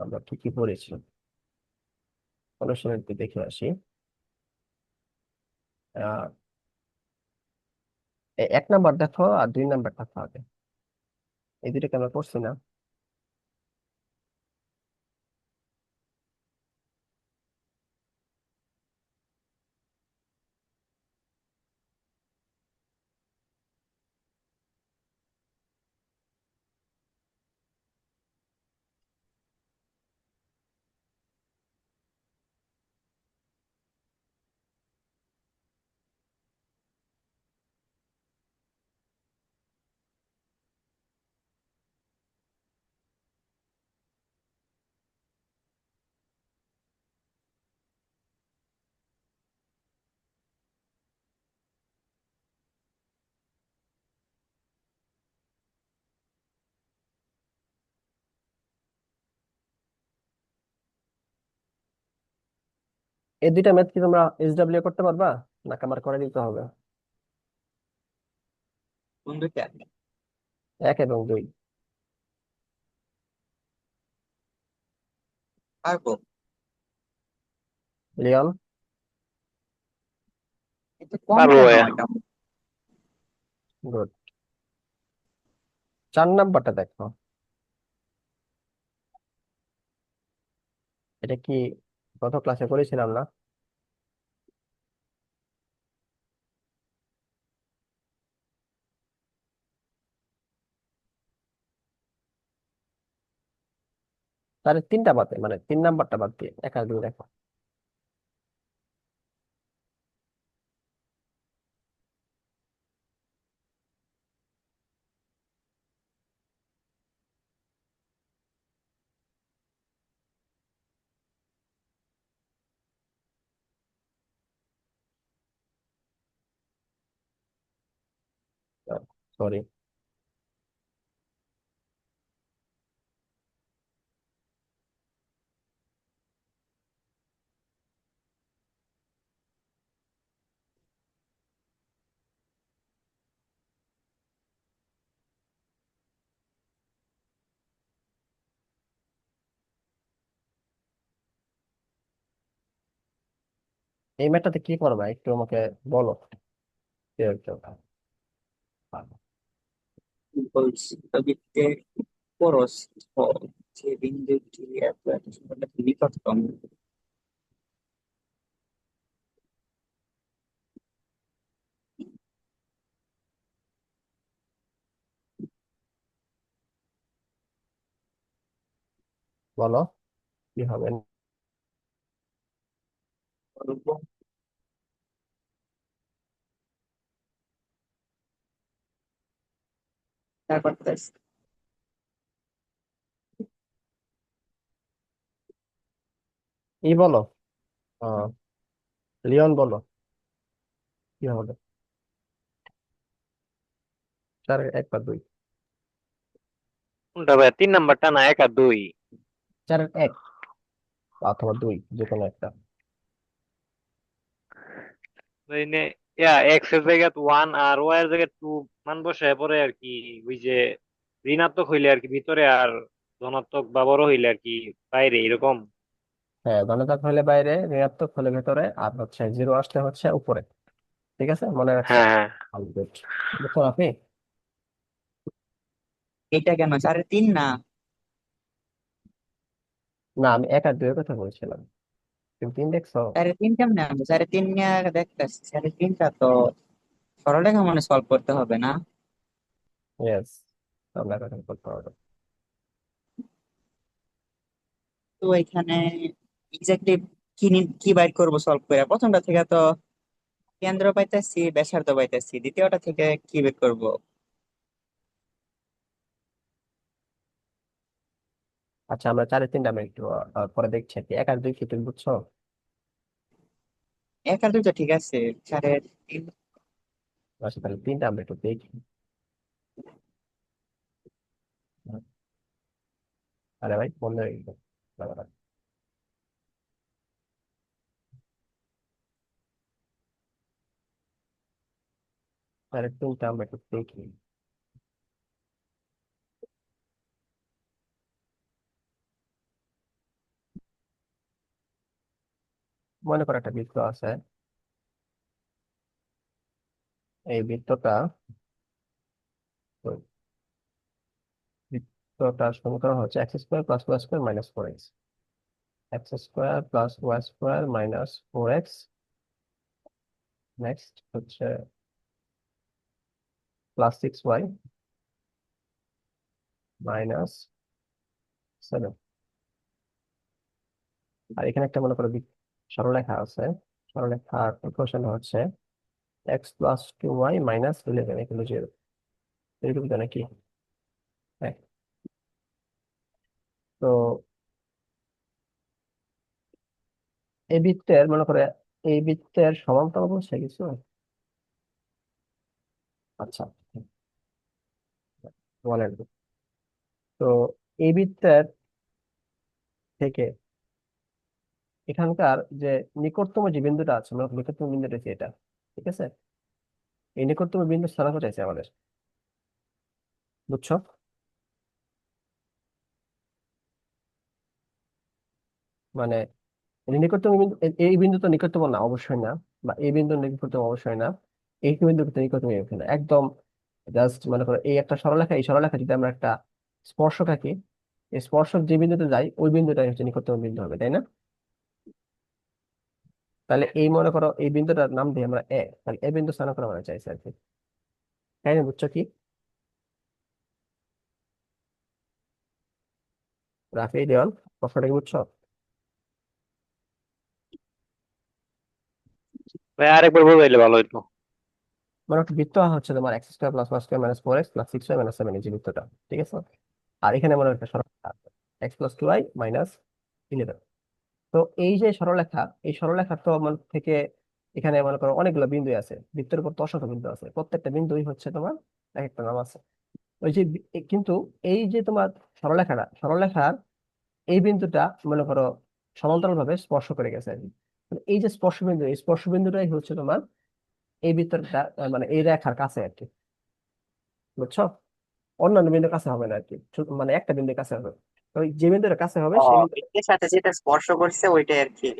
আমরা কি কি পড়েছি, অনুশীলনীতে দেখে আসি। আহ 1 নাম্বার দেখো আর 2 নাম্বার দেখো আগে, এই দুটোকে আমরা পড়ছি না। এই দুইটা ম্যাথ কি তোমরা SW করতে পারবা, না আমার করে নিতে হবে? কোন দুইটা? 1 এবং 2। পারবো। লিওন, এটা কম পারবো কেন ভাইয়া। এটা? গুড। 4 নাম্বারটা দেখো, এটা কি গত ক্লাসে করেছিলাম না? তাহলে তিনটা বাদে মানে 3 নাম্বারটা বাদ দিয়ে 1 আর 2 দেখো। সরি, এই ম্যাটটাতে কি করবা একটু আমাকে বলো। কি হচ্ছে ওটা? বলছি বৃত্তের প্রস্থ যে বিন্দুটি এত এত নিকটতম। বলো কি হবে। বলবো তারপর এই বলো, আহ লিওন বলো কি হবে। 4 1 বা 2? কোনটা ভাই, 3 নাম্বারটা না 1 আর 2? 4 1 অথবা 2, যে কোনো একটা। মানে এক্স এর জায়গায় 1 আর ওয়াই এর জায়গায় 2 মান বসায় পরে আর কি, ওই যে ঋণাত্মক হইলে আর কি ভিতরে, আর ধনাত্মক বা বড় হইলে আর কি বাইরে, এরকম। হ্যাঁ, ধনাত্মক হলে বাইরে, ঋণাত্মক হলে ভেতরে, আর হচ্ছে 0 আসলে হচ্ছে উপরে। ঠিক আছে, মনে রাখছো? হ্যাঁ, হ্যাঁ। গুড। বুঝছো আপনি? এটা কেন 3.5 না? না, আমি 1 আর 2 এর কথা বলছিলাম। তুমি 3 দেখছো? 3.5 কেমনে আনবো? 3.5 নিয়ে দেখতেছি, 3.5টা তো সরলরেখা মানে সলভ করতে হবে না? ইয়েস, আমরা কথা বলতে পারবো। তো এখানে এক্স্যাক্টলি কি বাইর করবো সলভ করে? প্রথমটা থেকে তো কেন্দ্র পাইতেছি, ব্যাসার্ধ পাইতেছি, দ্বিতীয়টা থেকে কি বের করবো? আচ্ছা, আমরা 4 এর 3টা আমরা একটু পরে দেখছি আর কি। 1 আর 2 কি তুমি বুঝছো? 1 আর 2 তো ঠিক আছে। 3.5 আচ্ছা, তাহলে 3টা আমরা একটু দেখি। আরে ভাই, বন্ধ হয়ে গেল। দাঁড়াও, 4 এর 3টা আমরা একটু দেখি। মনে করো একটা বৃত্ত আছে। এই বৃত্তটা, বৃত্তটার সমীকরণ হচ্ছে x² + y² - 4x। x² + y² - 4x। Next হচ্ছে +6y - 7। আর এখানে একটা মনে করো সরলরেখা আছে। সরলরেখার ইকুয়েশন হচ্ছে x + 2y - 11 = 0। এরকম তো নাকি? হ্যাঁ। তো এই বৃত্তের মনে করে, এই বৃত্তের সমান্তরাল বলছে কিছু। আচ্ছা, বলেন। তো এই বৃত্তের থেকে এখানকার যে নিকটতম যে বিন্দুটা আছে, মানে নিকটতম বিন্দুটা হচ্ছে এটা। ঠিক আছে, এই নিকটতম বিন্দু স্থানাঙ্ক চাইছে আমাদের। বুঝছো? মানে এই নিকটতম বিন্দু, এই বিন্দু তো নিকটতম না অবশ্যই না, বা এই বিন্দু নিকটতম অবশ্যই না, এই বিন্দু কিন্তু নিকটতম এখানে একদম। জাস্ট মনে করো এই একটা সরলরেখা, এই সরলরেখা যদি আমরা একটা স্পর্শক আঁকি, এই স্পর্শক যে বিন্দুতে যাই ওই বিন্দুটাই হচ্ছে নিকটতম বিন্দু হবে, তাই না? তাহলে এই মনে করো এই বিন্দুটার নাম দিই আমরা এ, তাহলে এ বিন্দু স্থানাঙ্ক আমরা চাইছি আর কি। তাই না? বুঝছো কি? রাফি দেওয়াল। প্রশ্নটা কি বুঝছো? ভাই আরেকবার বুঝাইলে ভালো হইতো। মানে একটা বৃত্ত হচ্ছে তোমার x square plus y square minus four x plus six y minus seven, এই যে বৃত্তটা, ঠিক আছে? আর এখানে মনে একটা সরলরেখা আছে, x plus two y minus eleven. তো এই যে সরলরেখা, এই সরলরেখার তো মানে থেকে এখানে মনে করো অনেকগুলো বিন্দু আছে, বৃত্তের উপর তো অসংখ্য বিন্দু আছে, প্রত্যেকটা বিন্দুই হচ্ছে তোমার এক একটা নাম আছে। ওই যে কিন্তু এই যে তোমার সরলরেখার এই বিন্দুটা মনে করো সমান্তরাল ভাবে স্পর্শ করে গেছে আর কি। মানে এই যে স্পর্শ বিন্দু, এই স্পর্শ বিন্দুটাই হচ্ছে তোমার এই বৃত্তটা, মানে এই রেখার কাছে আর কি, বুঝছো? অন্যান্য বিন্দুর কাছে হবে না আর কি, মানে একটা বিন্দুর কাছে হবে। তো ওই যে বিন্দুর কাছে হবে ও, সেই বিন্দু, বৃত্তের সাথে যেটা স্পর্শ করছে ওইটাই আর কি।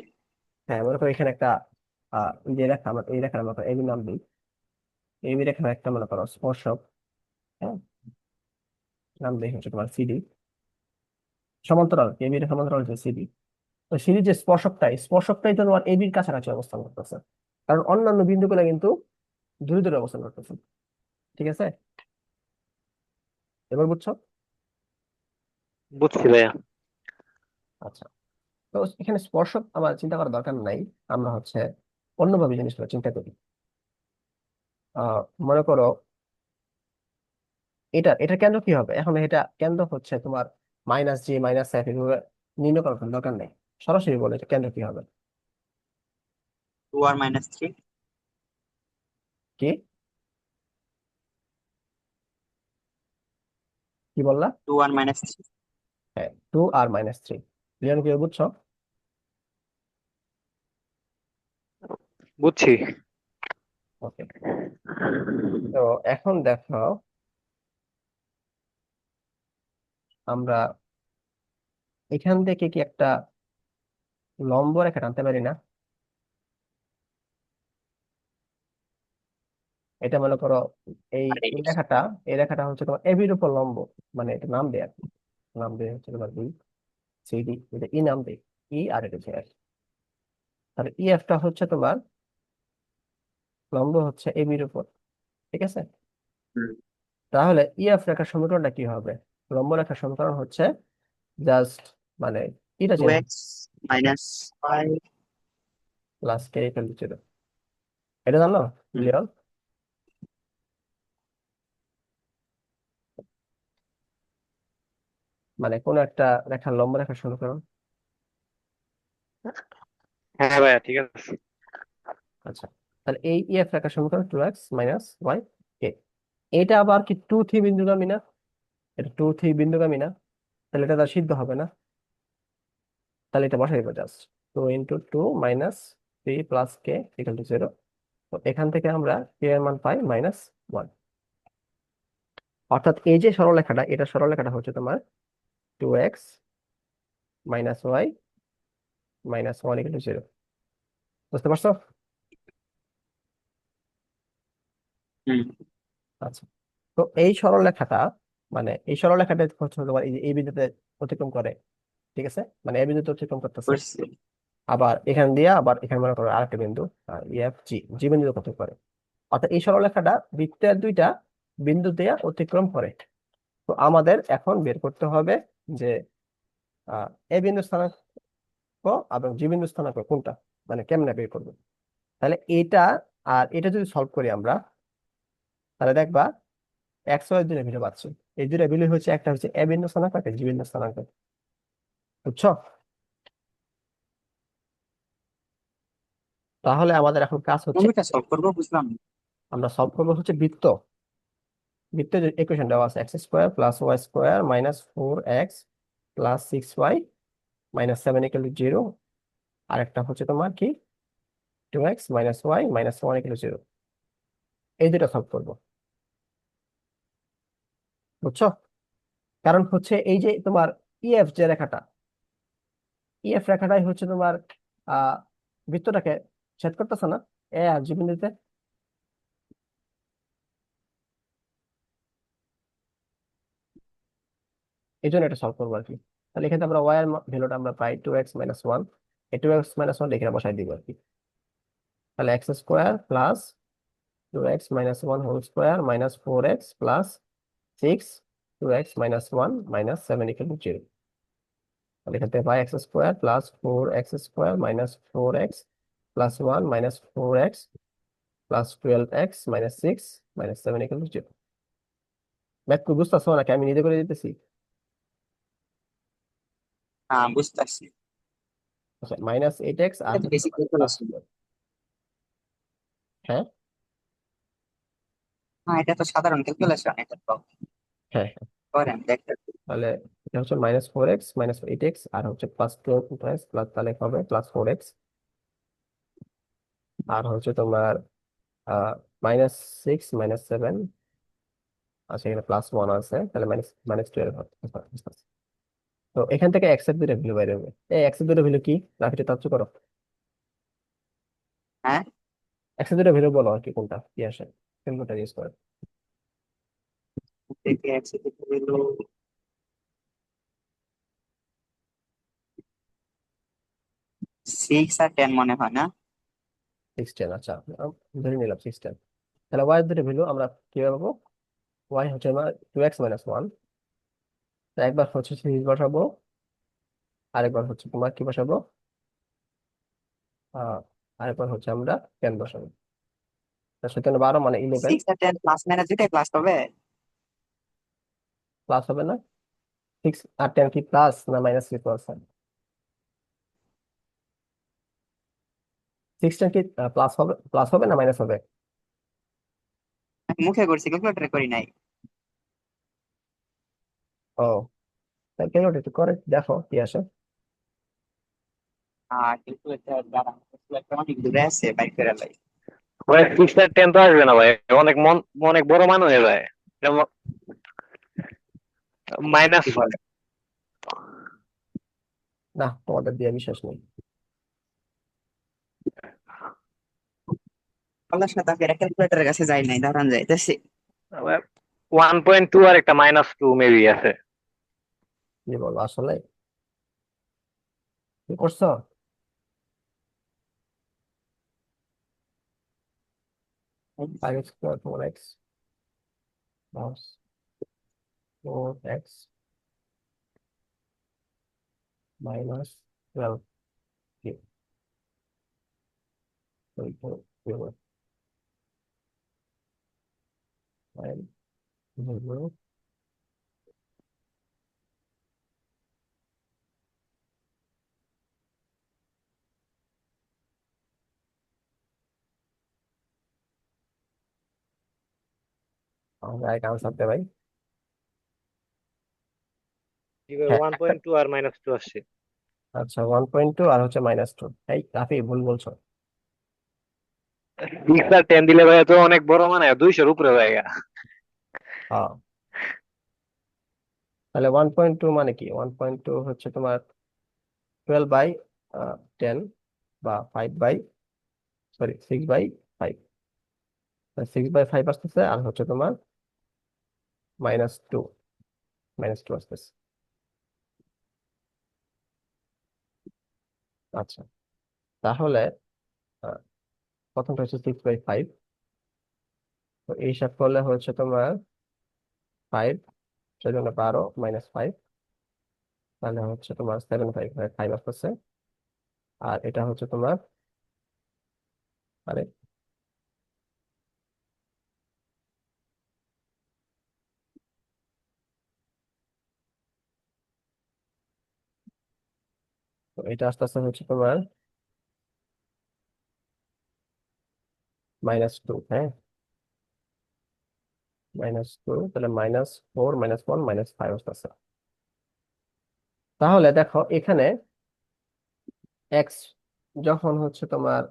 হ্যাঁ মনে করো এখানে একটা এই যে রেখা, আমার এই রেখার মতো এই নাম দিই, এই রেখার একটা মনে করো স্পর্শক, হ্যাঁ, নাম দিই হচ্ছে তোমার সিডি, সমান্তরাল এবি রেখা সমান্তরাল হচ্ছে সিডি। তো সিডির যে স্পর্শকটাই তো তোমার এবির কাছাকাছি অবস্থান করতেছে, কারণ অন্যান্য বিন্দুগুলো কিন্তু দূরে দূরে অবস্থান করতেছে, ঠিক আছে? এবার বুঝছো? বুঝছি ভাইয়া। আচ্ছা, তো এখানে স্পর্শক আমার চিন্তা করার দরকার নাই, আমরা হচ্ছে অন্যভাবে জিনিসগুলো চিন্তা করি। আহ মনে করো এটা কেন্দ্র কি হবে, এখন এটা কেন্দ্র হচ্ছে তোমার মাইনাস জি মাইনাস এফ, এগুলো নির্ণয় করার কোনো দরকার নেই, সরাসরি বলে এটা কেন্দ্র কি হবে। 2r-3। কি কি বললা? 2r-3। হ্যাঁ, টু আর মাইনাস থ্রি। লিওন কি বুঝছো? বুঝছি। ওকে, তো এখন দেখো আমরা এখান থেকে কি একটা লম্ব রেখা টানতে পারি না? এটা মনে করো এই আরে, এই রেখাটা, এই রেখাটা হচ্ছে তোমার এবির উপর লম্ব, মানে এটা নাম দেয় আর কি, নাম দেয় হচ্ছে তোমার বি সিডি, এটা ই নাম দেয়, ই আর এটা হচ্ছে এফ। তাহলে ই এফ টা হচ্ছে তোমার লম্ব হচ্ছে এবির উপর, ঠিক আছে? তাহলে ই এফ রেখার সমীকরণটা কি হবে? লম্ব রেখার সমীকরণ হচ্ছে জাস্ট মানে এটা change 2x-y। Plus k equal to zero, এটা জানো লিওন? মানে কোন একটা রেখার লম্ব রেখার সমীকরণ। হ্যাঁ ভাইয়া ঠিক আছে। আচ্ছা, তাহলে এই ই এফ রেখার সমীকরণ টু এক্স মাইনাস ওয়াই কে, এটা আবার কি টু থ্রি বিন্দুগামী না? এটা টু থ্রি বিন্দুগামী না? তাহলে এটা তার সিদ্ধ হবে না, তাহলে এটা বসাই দেবো just two into two minus three plus k equal to zero. তো এখান থেকে আমরা কে এর মান পাই মাইনাস ওয়ান। অর্থাৎ এই যে সরলরেখাটা, এটা সরলরেখাটা হচ্ছে তোমার two x minus y minus one equal to zero. বুঝতে পারছো? হুম। আচ্ছা, তো এই সরলরেখাটা, মানে এই সরলরেখাটা হচ্ছে তোমার এই যে এই বিন্দুতে অতিক্রম করে, ঠিক আছে? মানে এই বিন্দুতে অতিক্রম করতেছে, বুঝছি। আবার এখান দিয়ে আবার এখানে মনে করো আরেকটা বিন্দু এফ জি, জি বিন্দুতে অতিক্রম করে। অর্থাৎ এই সরলরেখাটা বৃত্তের দুইটা বিন্দু দিয়ে অতিক্রম করে। তো আমাদের এখন বের করতে হবে যে এ বিন্দু স্থানাঙ্ক এবং জি বিন্দু স্থানাঙ্ক কোনটা, মানে কেমনে বের করবো। তাহলে এটা আর এটা যদি সলভ করি আমরা, তাহলে দেখবা এক্স ওয়াই দুটো ভ্যালু পাচ্ছি। এই দুটো ভ্যালু হচ্ছে, একটা হচ্ছে এ বিন্দু স্থানাঙ্ক, একটা জি বিন্দু স্থানাঙ্ক, বুঝছো? তাহলে আমাদের এখন কাজ হচ্ছে, কোনটা সলভ করবো বুঝলাম না। আমরা সলভ করবো হচ্ছে বৃত্তের যে ইকুয়েশন দেওয়া আছে, x square plus y square minus four x plus six y minus seven equal to zero. আর একটা হচ্ছে তোমার কি two x minus y minus one equal to zero. এই দুটো সলভ করবো, বুঝছো? কারণ হচ্ছে এই যে তোমার ইএফ যে রেখাটা, ইএফ রেখাটাই হচ্ছে তোমার আহ বৃত্তটাকে ছেদ করতেছে না এ আর জি বিন্দুতে। এই জন্য এটা সলভ করবো আর কি। তাহলে এখানে আমরা ওয়াই এর ভ্যালুটা আমরা পাই টু এক্স মাইনাস ওয়ান, এই টু এক্স মাইনাস ওয়ান এখানে বসাই দিব আর কি। তাহলে x square plus two x minus one whole square minus four x plus six two x minus one minus seven equal to zero. তাহলে এখান থেকে পাই x square plus 4x² minus 4x plus 1 minus 4x plus 12x minus 6 minus 7 equal to 0। Math কি বুঝতেছো নাকি আমি নিজে করে দিতেছি? হ্যাঁ, বুঝতেছি। আচ্ছা, -8x আর এটা তো বেসিক প্লাস, ক্যালকুলাস। হ্যাঁ হ্যাঁ, এটা তো সাধারণ ক্যালকুলেশন, এটা তো হ্যাঁ, করেন দেখতে। তাহলে এটা হচ্ছে -4x -8x আর হচ্ছে +12x প্লাস, তাহলে হবে +4x আর হচ্ছে তোমার -6 -7, আচ্ছা এখানে +1 আছে, তাহলে -12 হবে। তো এখান থেকে এক্স এর দুটো ভ্যালু বাইরে হবে। এই এক্স এর দুটো ভ্যালু কি, রাফিটা তাচ্ছ করো, হ্যাঁ, এক্স এর দুটো ভ্যালু বলো আর কি, কোনটা কি আসে, কোনটা ইউজ করে। থেকে একসাথে হলো 6 আর 10 মনে হয় না? 6 10, আচ্ছা ধরে নিলাম 6 10। তাহলে ওয়াই এর দুটো ভ্যালু আমরা কিভাবে পাবো? ওয়াই হচ্ছে আমার 2x - 1, একবার হচ্ছে সিরিজ বসাবো, আরেকবার হচ্ছে তোমার কি বসাবো, আহ আরেকবার হচ্ছে আমরা 10 বসাবো। 7 12 মানে 11, 6 আর 10 প্লাস মাইনাস দুটাই প্লাস হবে। প্লাস হবে না? 6 আর 10 কি প্লাস না মাইনাস কিছু আছে? 6 10 কি প্লাস হবে না মাইনাস হবে? আমি মুখে করছি, ক্যালকুলেটরে করি নাই। ও, তাহলে কেন একটু করে দেখো কি আসে। আর ক্যালকুলেটর দ্বারা ক্যালকুলেটর অনেক দূরে আছে, বাইক করে লাই। ভাই 6 আর 10 তো আসবে না ভাই, অনেক অনেক বড় মান হয়ে যায়। যেমন মাইনাস, কি বলে? না, তোমাদের দিয়ে বিশ্বাস নেই। আল্লাহর সাথে ফের ক্যালকুলেটরের কাছে যাই নাই, দাঁড়ান যাইতেছি। 1.2 আর একটা -2 মেবি আছে। কি বলবো আসলে, কি করছো? 5x² 4x plus 4x minus 12 কি, sorry, 4 9 আমাদের এক আনসার দে ভাই। এবার হ্যাঁ, 1.2 আর -2 আসছে। আচ্ছা 1.2 আর হচ্ছে -2, এই রাফি ভুল বলছো। 6 আর 10 দিলে ভাই তো অনেক বড় মানে 200-এর উপরে জায়গা। হ্যাঁ, তাহলে 1.2 মানে কি, 1.2 হচ্ছে তোমার 12/10 বা 6/5, 6/5 আসতেছে, আর হচ্ছে তোমার -2, -2 আসতেছে। আচ্ছা, তাহলে আহ, প্রথমটা হচ্ছে 6/5, তো এই হিসাব করলে হচ্ছে তোমার 5, সেজন্য 12 -5, তাহলে হচ্ছে তোমার 7/5 আসতেছে। আর এটা হচ্ছে তোমার, মানে তো এটা আসতেছে হচ্ছে তোমার -2, হ্যাঁ -2, তাহলে -4 -1 -5 আসতেছে। তাহলে দেখো এখানে এক্স যখন হচ্ছে তোমার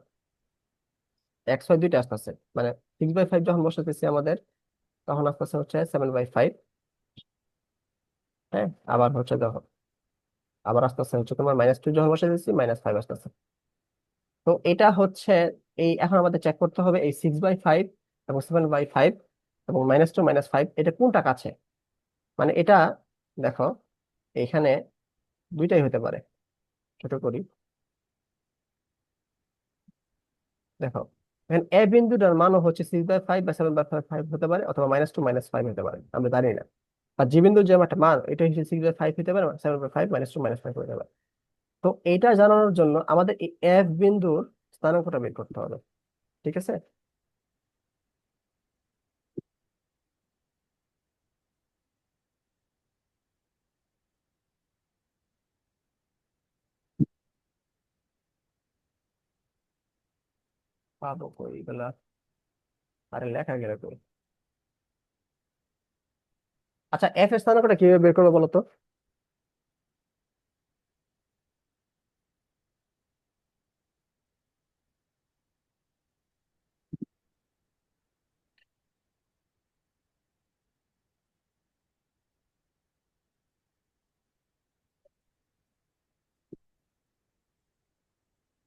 x y দুইটা আসতেছে, মানে 6/5 যখন বসাতেছি আমাদের, তখন আসতেছে হচ্ছে 7/5, হ্যাঁ আবার হচ্ছে দেখো, আবার আসতেছে হচ্ছে তোমার -2 যখন বসাতেছি -5 আসতেছে। তো এটা হচ্ছে, এই এখন আমাদের চেক করতে হবে এই 6/5 এবং 7/5 এবং -2 -5 এটা কোনটা কাছে, মানে এটা দেখো এখানে দুইটাই হতে পারে। ছোট করি, দেখো এখানে এ বিন্দুটার মানও হচ্ছে 6/5 বা 7/5 হতে পারে, অথবা -2 -5 হতে পারে, আমরা জানি না। আর জি বিন্দুর যে একটা মান, এটা হচ্ছে 6/5 হতে পারে, 7/5 -2 -5 হতে পারে। তো এটা জানানোর জন্য আমাদের এই এফ বিন্দুর স্থানাঙ্কটা বের করতে হবে। ঠিক আছে, পাবো কই এগুলা? আরে লেখা গেল কই? আচ্ছা, এফ এর স্থানাঙ্কটা কিভাবে বের করবো বলো তো?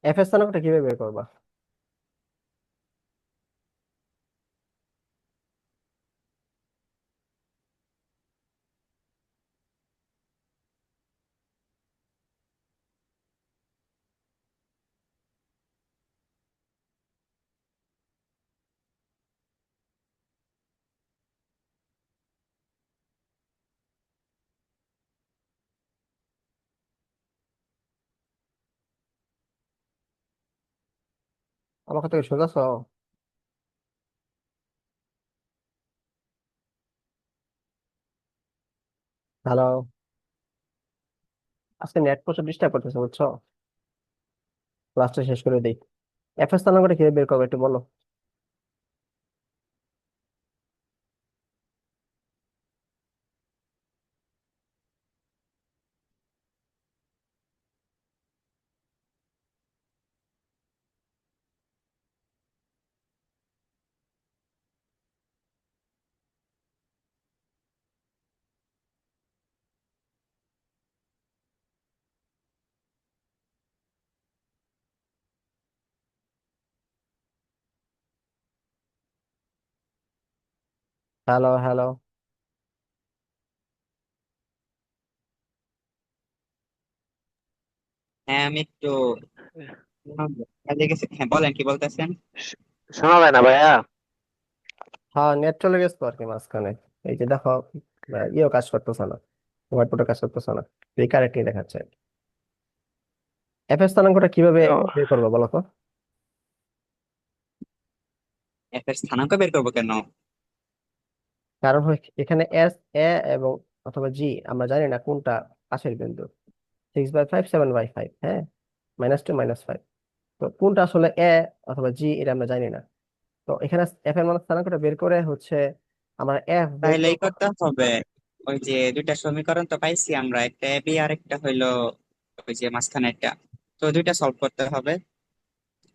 এফ এর স্থানাঙ্কটা কিভাবে বের করবা? আমার কথা কি শুনতেছো? হ্যালো, আজকে নেট প্রচুর ডিস্টার্ব করতেছে বুঝছো। ক্লাসটা শেষ করে দিই। এফ এর স্থানাঙ্কটা কিভাবে বের করবো একটু বলো। Hello hello. হ্যাঁ আমি একটু কাজে গেছি। হ্যাঁ বলেন, কি বলতেছেন? শ- শোনা যায় না ভাইয়া? হ্যাঁ, নেট চলে গেছে তো আর কি মাঝখানে। এই যে দেখো, ইয়েও কাজ করতেছে না, হোয়াইটবোর্ডে কাজ করতেছে না, এই কারেক্টই দেখাচ্ছে। এফ এর স্থানাঙ্কটা কিভাবে ও, বের করবো বলো তো? এফ এর স্থানাঙ্ক বের করবো কেন? কারণ এখানে এস, এ এবং অথবা জি, আমরা জানি না কোনটা পাশের বিন্দু। 6/5, 7/5, হ্যাঁ, -2 -5। তো কোনটা আসলে এ অথবা জি, এটা আমরা জানি না। তো এখানে এফ এর মান স্থানাঙ্কটা বের করে হচ্ছে আমরা এফ বের তাহলে এই করবো। করতে হবে, ওই যে দুইটা সমীকরণ তো পাইছি আমরা, একটা এ বি আর একটা হইলো ওই যে মাঝখানে একটা। তো দুইটা সলভ করতে হবে।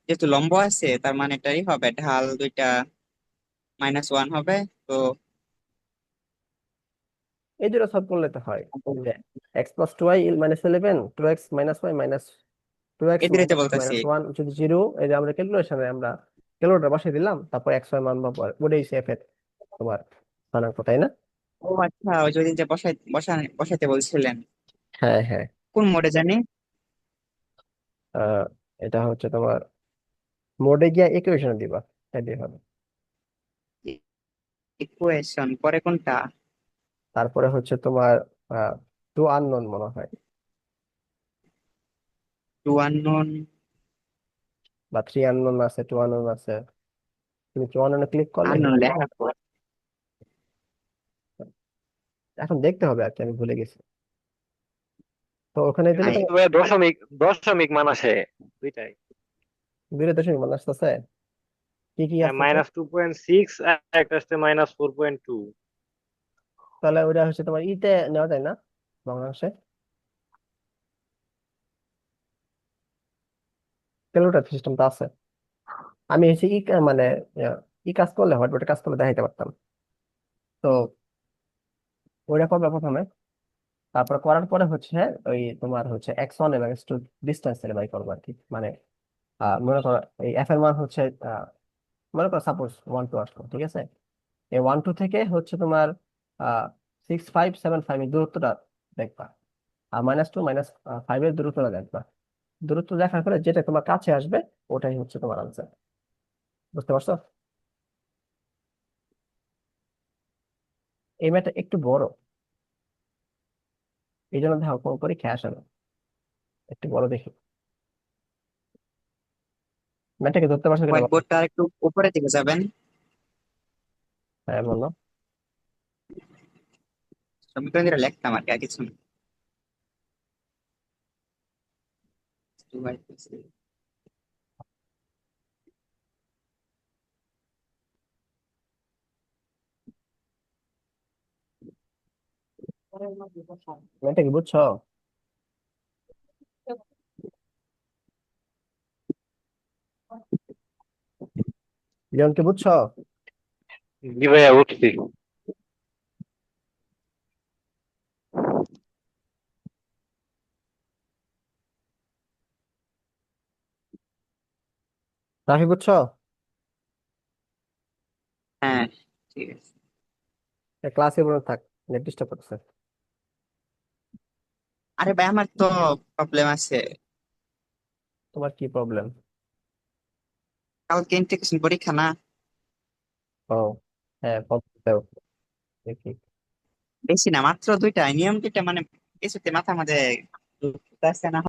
যেহেতু লম্ব আছে তার মানে এটাই হবে, ঢাল দুইটা -1 হবে। তো এই দুটো সলভ করলে তো হয় যে x+2y-11, 2x - y - এদিকে বলতেছি। -1 যদি জিরো, এই যে আমরা ক্যালকুলেশনে আমরা ক্যালকুলেটর বসিয়ে দিলাম, তারপর x y মান পাবো, ওটাই এফ এর তোমার স্থানাঙ্ক, তাই না? ও আচ্ছা, ওই যে ওই দিন যে বসাইতে বলছিলেন, হ্যাঁ হ্যাঁ। কোন মোডে জানি? আহ, এটা হচ্ছে তোমার মোডে গিয়ে ইকুয়েশন দিবা, তাই দিয়ে হবে। ইকুয়েশন পরে কোনটা? তারপরে হচ্ছে তোমার টু আননোন মনে হয়, টু আননোন। বা থ্রি আননোন আছে, টু আননোন আছে। তুমি টু আননোনে ক্লিক করলে আননোন হচ্ছে, লেখা পর। এখন দেখতে হবে আর কি, আমি ভুলে গেছি। তো ওখানে দিলে নাই, তো ভাইয়া দশমিক দশমিক মান আসে দুইটাই। 2.0 আসতেছে, কি কি আসতেছে? -2.6 আর একটা আসছে -4.2। তাহলে ওইটা হচ্ছে তোমার ইতে নেওয়া যায় না, বাংলাদেশে ক্যালকুলেটর সিস্টেম তো আছে। আমি হচ্ছে মানে ই কাজ করলে, হোয়াইটবোর্ডে কাজ করলে দেখাইতে পারতাম। তো ওইটা করবে প্রথমে, তারপর করার পরে হচ্ছে ওই তোমার হচ্ছে x1 এবং x2 ডিস্টেন্স বাই করবো আর কি। মানে মনে করো এই এফ এর মান হচ্ছে, মনে করো সাপোজ 1 2 আসলো, ঠিক আছে। এই 1 2 থেকে হচ্ছে তোমার 6 5 7 5 এর দূরত্বটা দেখবা, আর -2 - 5 এর দূরত্বটা দেখবা। দূরত্ব দেখার পরে যেটা তোমার কাছে আসবে, ওটাই হচ্ছে তোমার আনসার। বুঝতে পারছো? এই ম্যাথটা একটু বড়, এই জন্য দেখো কোনো পরীক্ষায় আসে না। একটু বড় দেখি, ম্যাটটাকে ধরতে পারছো কিনা হোয়াইট বলো। বোর্ডটা একটু উপরে দিকে যাবেন। হ্যাঁ বলো। সমীকরণ যেটা লিখতাম আর কি, আর কিছু না। একটু white পেন্সিল। ম্যাটটা কি বুঝছো? লিওনকে বুঝছো? জি ভাইয়া উঠছি। রাফি বুঝছো? হ্যাঁ, ঠিক আছে। ক্লাসে মনে থাক, নেট ডিস্টার্ব করছে। আরে ভাই, আমার তো প্রবলেম আছে। তোমার কি প্রবলেম? কালকে ইন্টিগ্রেশন পরীক্ষা না? ও হ্যাঁ, দাও দেখি। বেশি না, মাত্র দুইটা নিয়ম দুইটা, মানে কিছুতে মাথা মাঝে ঢুকতেছে না।